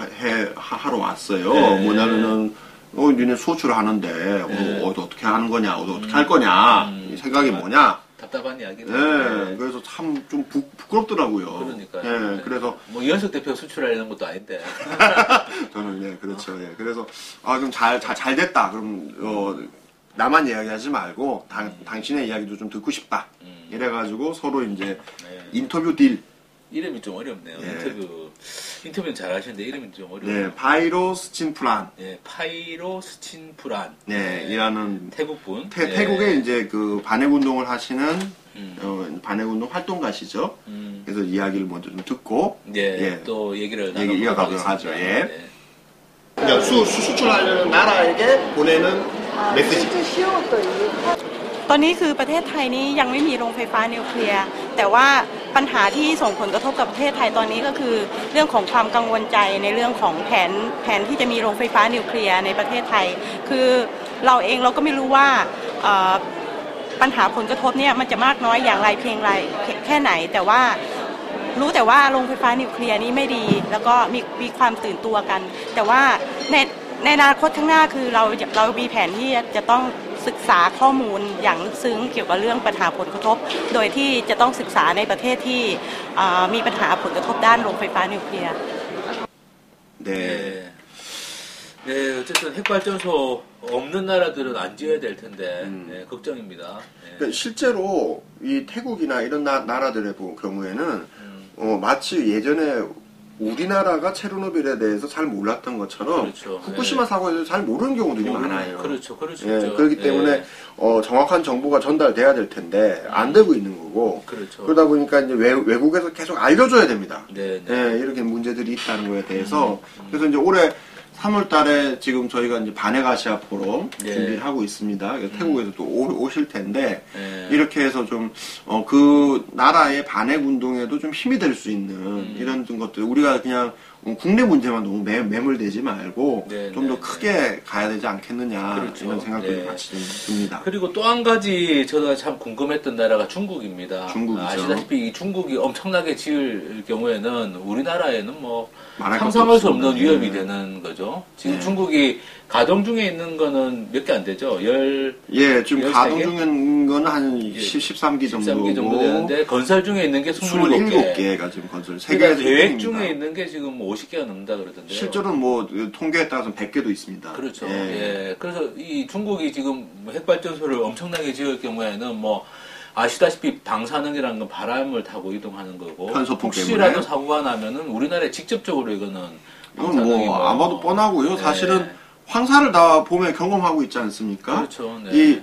하러 왔어요. 뭐냐면은 니네 수출을 하는데 어떻게 하는 거냐, 어떻게 할 거냐, 이 생각이 뭐냐. 답답한 이야기네. 네, 그래서 참 좀 부끄럽더라고요. 그러니까요. 네, 그래서 뭐 이현석 대표 수출하려는 것도 아닌데. 저는 네, 그렇죠. 예, 그래서 그럼 잘 됐다. 그럼 나만 이야기하지 말고 당신의 이야기도 좀 듣고 싶다. 이래가지고 서로 이제 인터뷰 딜. 이름이 좀 어렵네요. 인터뷰는 잘 하시는데 이름이 좀 어려워요. 네, 파이로스친프란. 네, 파이로스친프란. 네, 이라는 태국분. 태국에 이제 그 반핵운동을 하시는 반핵운동 활동가시죠. 그래서 이야기를 먼저 좀 듣고 또 얘기를 이어가도록 하죠. 예. 그러니까 수출하려는 나라에게 보내는 메시지. ตอนนี้คือประเทศไทยนี้ยังไม่มีโรงไฟฟ้านิวเคลียร์แต่ว่าปัญหาที่ส่งผลกระทบกับประเทศไทยตอนนี้ก็คือเรื่องของความกังวลใจในเรื่องของแผนที่จะมีโรงไฟฟ้านิวเคลียร์ในประเทศไทยคือเราเองเราก็ไม่รู้ว่าปัญหาผลกระทบเนี่ยมันจะมากน้อยอย่างไรเพียงไรแค่ไหนแต่ว่ารู้แต่ว่าโรงไฟฟ้านิวเคลียร์นี้ไม่ดีแล้วก็มีความตื่นตัวกันแต่ว่าในอนาคตข้างหน้าคือเรามีแผนที่จะต้องศึกษาข้อมูลอย่างลึกซึ้งเกี่ยวกับเรื่องปัญหาผลกระทบโดยที่จะต้องศึกษาในประเทศที่มีปัญหาผลกระทบด้านโรงไฟฟ้านิวเคลียร์ 네, 어쨌든 하여튼 핵발전소 없는 나라들은 안 지어야 될 텐데 네, 걱정입니다. 네. 그러니까 실제로 이 태국이나 이런 나라들의 경우에는 마치 예전에 우리나라가 체르노빌에 대해서 잘 몰랐던 것처럼 그렇죠. 후쿠시마 네. 사고에 대해서 잘 모르는 경우들이 많아요. 그렇죠. 그렇죠. 예, 그렇기 때문에 정확한 정보가 전달돼야 될 텐데 안 되고 있는 거고. 그렇죠. 그러다 보니까 이제 외국에서 계속 알려줘야 됩니다. 네, 예, 이렇게 문제들이 있다는 거에 대해서. 그래서 이제 올해 3월 달에 지금 저희가 이제 반핵아시아 포럼 준비를 하고 있습니다. 태국에서 또 오실 텐데, 이렇게 해서 좀, 그 나라의 반핵 운동에도 좀 힘이 될 수 있는 이런 것들, 우리가 그냥 국내 문제만 너무 매몰되지 말고 좀 더 크게 가야 되지 않겠느냐, 그렇죠. 이런 생각들이 같이 좀 듭니다. 그리고 또 한 가지 저도 참 궁금했던 나라가 중국입니다. 중국이죠. 아시다시피 이 중국이 엄청나게 지을 경우에는 우리나라에는 뭐 말할 상상할 수 것도 없는 없습니다. 위협이 되는 거죠. 지금 중국이 가동 중에 있는 거는 몇 개 안 되죠? 예, 지금 13개? 가동 중에 있는 거는 한 13기 정도. 13개 정도 되는데, 건설 중에 있는 게 27개. 27개가 지금 건설. 그러니까 세계에서 계획 1등입니다. 중에 있는 게 지금 50개가 넘는다 그러던데요. 실제로는 뭐, 통계에 따라서 100개도 있습니다. 그렇죠. 예. 예. 그래서 이 중국이 지금 핵발전소를 엄청나게 지을 경우에는 뭐, 아시다시피 방사능이라는 건 바람을 타고 이동하는 거고, 편소풍 혹시라도 때문에. 사고가 나면은 우리나라에 직접적으로 이거는 이건 뭐, 아마도 뻔하고요. 사실은 황사를 다 봄에 경험하고 있지 않습니까? 그렇죠. 네. 이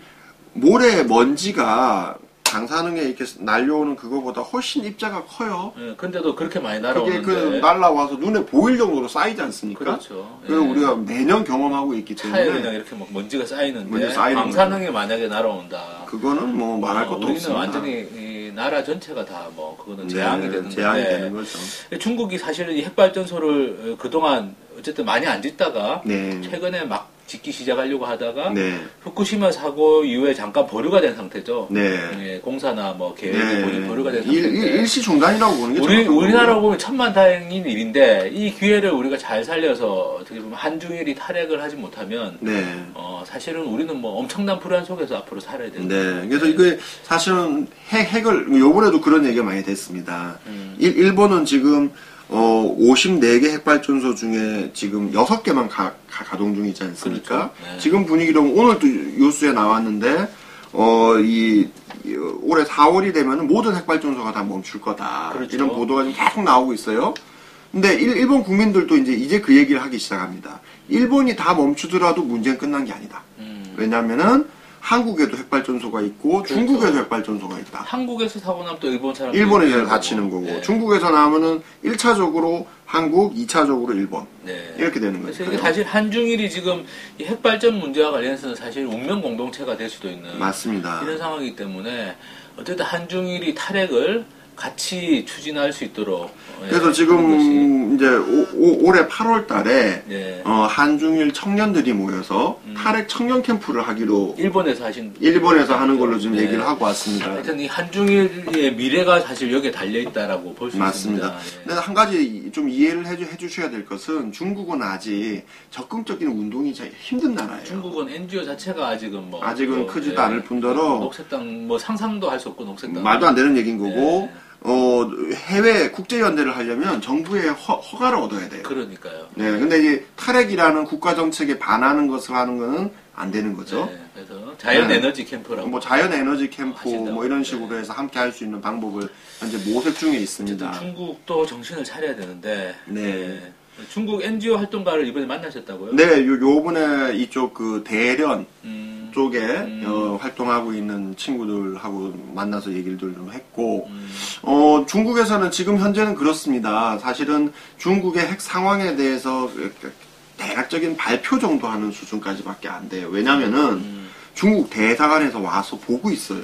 모래 먼지가 방사능에 이렇게 날려오는 그거보다 훨씬 입자가 커요. 예, 근데도 그렇게 많이 그게 날아오는데. 날라와서 눈에 보일 정도로 쌓이지 않습니까? 그렇죠. 그래서 예. 우리가 매년 경험하고 있기 차에 때문에 그냥 이렇게 막 먼지가 쌓이는데 먼지 쌓이는 방사능이 만약에 날아온다. 그거는 뭐 말할 것도 우리는 없습니다. 완전히 이 나라 전체가 다 뭐 그거는 재앙이 되는 건데. 재앙이 되는 거죠. 중국이 사실은 이 핵발전소를 그동안 어쨌든 많이 안 짓다가 네. 최근에 막 짓기 시작하려고 하다가 네. 후쿠시마 사고 이후에 잠깐 보류가 된 상태죠. 네. 예, 공사나 뭐 계획이 네. 보류가 된 상태인데 일시 중단이라고 보는 게 정확한 우리나라 거고요. 보면 천만다행인 일인데 이 기회를 우리가 잘 살려서 어떻게 보면 한중일이 탈핵을 하지 못하면 네. 사실은 우리는 뭐 엄청난 불안 속에서 앞으로 살아야 되는 네. 그래서 이게 사실은 핵을 요번에도 그런 얘기가 많이 됐습니다. 일본은 지금 54개 핵발전소 중에 지금 6개만 가동 중이지 않습니까? 그렇죠. 네. 지금 분위기로 오늘도 뉴스에 나왔는데 올해 4월이 되면 모든 핵발전소가 다 멈출 거다. 그렇죠. 이런 보도가 지금 계속 나오고 있어요. 근데 일본 국민들도 이제 그 얘기를 하기 시작합니다. 일본이 다 멈추더라도 문제는 끝난 게 아니다. 왜냐면은 한국에도 핵발전소가 있고 그렇죠. 중국에도 핵발전소가 있다. 한국에서 사고 나면 또 일본 사람 일본에 다치는 거고 네. 중국에서 나오면은 1차적으로 한국, 2차적으로 일본 네. 이렇게 되는 그래서 거죠. 이게 사실 한중일이 지금 이 핵발전 문제와 관련해서는 사실 운명 공동체가 될 수도 있는 맞습니다. 이런 상황이기 때문에 어쨌든 한중일이 탈핵을 같이 추진할 수 있도록 그래서 예, 지금 이제 올해 8월 달에 네. 한중일 청년들이 모여서 탈핵 청년 캠프를 하기로 일본에서 하는 걸로 지금 네. 얘기를 하고 왔습니다. 하여튼 이 한중일의 미래가 사실 여기에 달려 있다라고 볼 수 맞습니다. 있습니다. 근데 한 가지 좀 이해를 해주셔야 될 것은 중국은 아직 적극적인 운동이 힘든 나라예요. 중국은 NGO 자체가 아직은 아직은 크지도 않을 뿐더러 녹색당 상상도 할 수 없고 녹색당 말도 안 되는 얘기인 거고 해외 국제연대를 하려면 정부의 허가를 얻어야 돼요. 그러니까요. 네, 근데 이제 탈핵이라는 국가 정책에 반하는 것을 하는 거는 안 되는 거죠. 네, 그래서 자연 에너지 캠프라고. 뭐 자연 에너지 캠프 뭐 이런 식으로 해서 함께 할 수 있는 방법을 현재 모색 중에 있습니다. 중국도 정신을 차려야 되는데. 네. 중국 NGO 활동가를 이번에 만나셨다고요? 네, 요번에 이쪽 그 대련 쪽에 활동하고 있는 친구들하고 만나서 얘기를 좀 했고, 중국에서는 지금 현재는 그렇습니다. 사실은 중국의 핵 상황에 대해서 대략적인 발표 정도 하는 수준까지밖에 안 돼요. 왜냐면은 중국 대사관에서 와서 보고 있어요.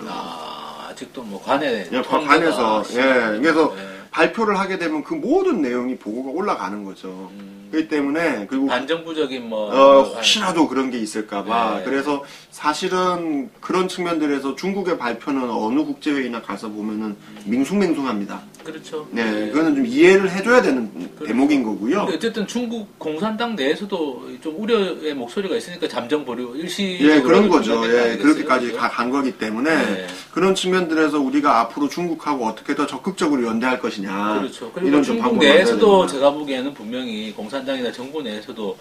아직도 뭐 관에서. 예, 그래서 발표를 하게 되면 그 모든 내용이 보고가 올라가는 거죠. 그렇기 때문에 그리고 반정부적인 혹시라도 그런 게 있을까봐. 네. 그래서 사실은 그런 측면들에서 중국의 발표는 어느 국제회의나 가서 보면은 밍숭맹숭합니다. 그렇죠. 네, 그거는 좀 이해를 해줘야 되는 대목인 거고요. 근데 어쨌든 중국 공산당 내에서도 좀 우려의 목소리가 있으니까 잠정 보류 일시적으로 예, 그런 거죠. 예, 아니겠어요? 그렇게까지 그죠? 간 거기 때문에 그런 측면들에서 우리가 앞으로 중국하고 어떻게 더 적극적으로 연대할 것이냐. 그렇죠. 그리고 이런 좀 중국 방법을 내에서도 만들어야 제가 보기에는 분명히 공산당이나 정부 내에서도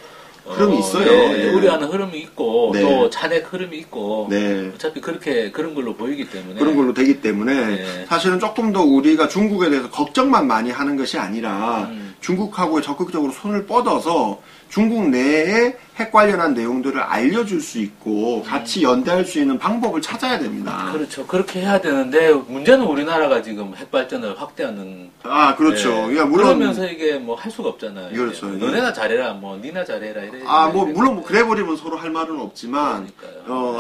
흐름이 있어요. 예, 예. 우려하는 흐름이 있고 네. 또 찬핵 흐름이 있고 네. 어차피 그런 걸로 보이기 때문에 그런 걸로 되기 때문에 네. 사실은 조금 더 우리가 중국에 대해서 걱정만 많이 하는 것이 아니라 중국하고 적극적으로 손을 뻗어서 중국 내에 핵 관련한 내용들을 알려줄 수 있고 같이 연대할 수 있는 방법을 찾아야 됩니다. 그렇죠. 그렇게 해야 되는데 문제는 우리나라가 지금 핵 발전을 확대하는. 그렇죠. 예. 그러니까 물론 그러면서 이게 뭐 할 수가 없잖아요. 그렇죠. 이게. 너네나 잘해라, 뭐 니나 잘해라 이래. 물론 뭐 그래버리면 서로 할 말은 없지만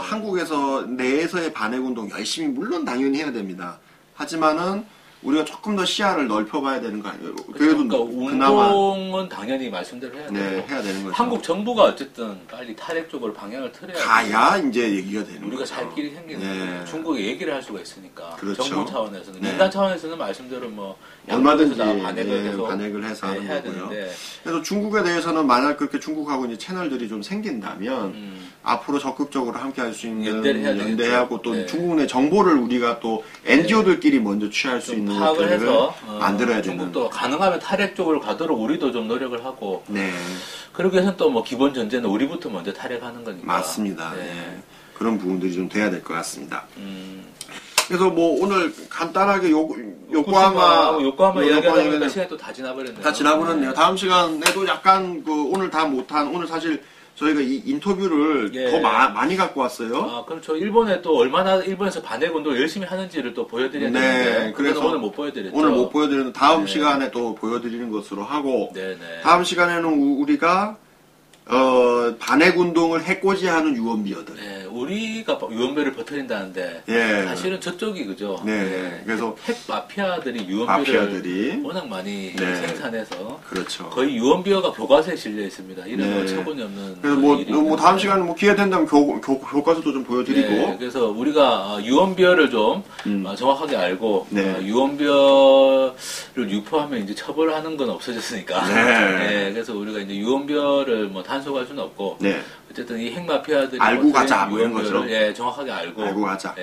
한국에서 내에서의 반핵 운동 열심히 물론 당연히 해야 됩니다. 하지만은 우리가 조금 더 시야를 넓혀봐야 되는 거 아니에요? 그래도 그러니까 운동은 당연히 말씀대로 해야 되고 해야 되는 거죠. 한국 정부가 어쨌든 빨리 탈핵 쪽으로 방향을 틀어야 가야 이제 얘기가 되는 우리가 거죠. 살 길이 생기는 네. 거예요. 중국에 얘기를 할 수가 있으니까 그렇죠. 정부 차원에서는 네. 민간 차원에서는 말씀대로 뭐 얼마든지 반핵을 해서 하는 해야 거고요. 되는데 그래서 중국에 대해서는 만약 그렇게 중국하고 이제 채널들이 좀 생긴다면 앞으로 적극적으로 함께 할 수 있는 연대하고 또 네. 중국 내 정보를 우리가 또 NGO들끼리 먼저 취할 수 있는 파악을 것들을 해서 만들어야 되는. 중국도 가능하면 탈핵 쪽으로 가도록 우리도 좀 노력을 하고 네. 그러기 위해서는 또 뭐 기본 전제는 우리부터 먼저 탈핵하는 거니까 맞습니다. 네. 네. 그런 부분들이 좀 돼야 될 것 같습니다. 그래서 뭐 오늘 간단하게 요코하마 이야기하다 보니까 시간이 또 다 지나버렸네요. 다 지나버렸네요. 다음 시간에도 약간 오늘 다 못한 오늘 사실 저희가 이 인터뷰를 더 많이 갖고 왔어요. 그렇죠. 일본에 또 얼마나 일본에서 반핵 운동을 열심히 하는지를 또 보여드려야 되는데 그래서 오늘 못 보여드렸죠. 오늘 못 보여드리는 다음 시간에 또 보여드리는 것으로 하고 네네. 다음 시간에는 우리가 반핵 운동을 해코지하는 유언비어들. 네, 우리가 유언비어를 퍼뜨린다는데 사실은 저쪽이 그죠. 네, 그래서 핵 마피아들이 유언비어를 워낙 많이 생산해서 그렇죠. 거의 유언비어가 교과서에 실려 있습니다. 이런 거 처분이 없는. 그래서 뭐 다음 시간에 뭐 기회 된다면 교과서도 좀 보여드리고. 네, 그래서 우리가 유언비어를 좀 정확하게 알고 유언비어를 유포하면 이제 처벌하는 건 없어졌으니까. 네, 그래서 우리가 이제 유언비어를 뭐 단속할 수는 없고 어쨌든 이 핵마피아들이 알고 가자 뭐 이런 거죠. 정확하게 알고 가자.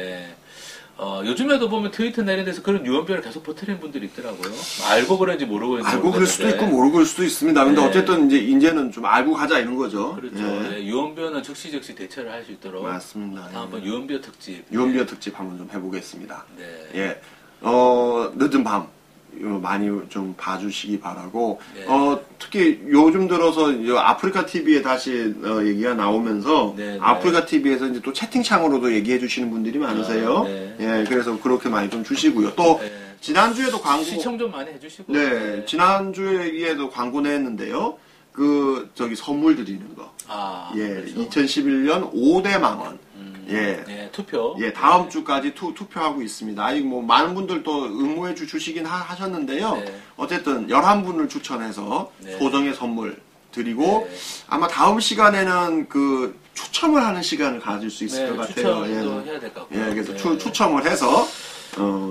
요즘에도 보면 트위터 내는 데서 그런 유언비어를 계속 퍼뜨리는 분들이 있더라고요. 알고 그런지 모르고 그런지 알고 그럴 수도 있고 모르고 그럴 수도 있습니다. 근데 어쨌든 이제는 좀 알고 가자 이런 거죠. 그렇죠. 유언비어는 즉시 대처를 할 수 있도록. 맞습니다. 다음번 유언비어 특집. 유언비어 특집 한번 좀 해보겠습니다. 네. 늦은 밤. 많이 좀 봐주시기 바라고 특히 요즘 들어서 아프리카 TV에 다시 얘기가 나오면서 아프리카 TV에서 이제 또 채팅창으로도 얘기해 주시는 분들이 많으세요. 그래서 그렇게 많이 좀 주시고요. 또 지난주에도 광고 시청 좀 많이 해주시고. 지난주에도 광고 냈는데요. 선물 드리는 거. 2011년 5대 만원. 투표. 다음 주까지 투표하고 있습니다. 아직 뭐 많은 분들 또 응모해 주시긴 하셨는데요. 어쨌든 11분을 추천해서 소정의 선물 드리고 아마 다음 시간에는 그 추첨을 하는 시간을 가질 수 있을 것 같아요. 추첨도 해야 될 것 같고요. 그래서 추첨을 해서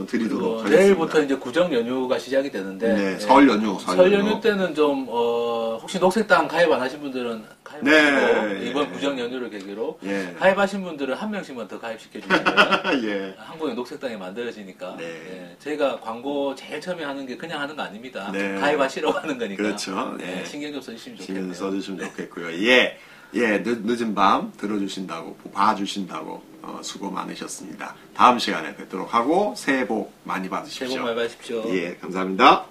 드리도록 하겠습니다. 내일부터 이제 구정 연휴가 시작이 되는데 설 연휴 때는 좀 혹시 녹색당 가입 안 하신 분들은 가입하시고 이번 구정 연휴를 계기로 가입하신 분들은 한 명씩만 더 가입시켜 주시면 한국의 녹색당이 만들어지니까 저희가 광고 제일 처음에 하는 게 그냥 하는 거 아닙니다. 가입하시라고 하는 거니까 그렇죠. 신경 좀 써주시면 좋겠네요. 신경 써주시면 좋겠고요. 늦은 밤 들어주신다고 봐주신다고 수고 많으셨습니다. 다음 시간에 뵙도록 하고 새해 복 많이 받으십시오. 새해 복 많이 받으십시오. 감사합니다.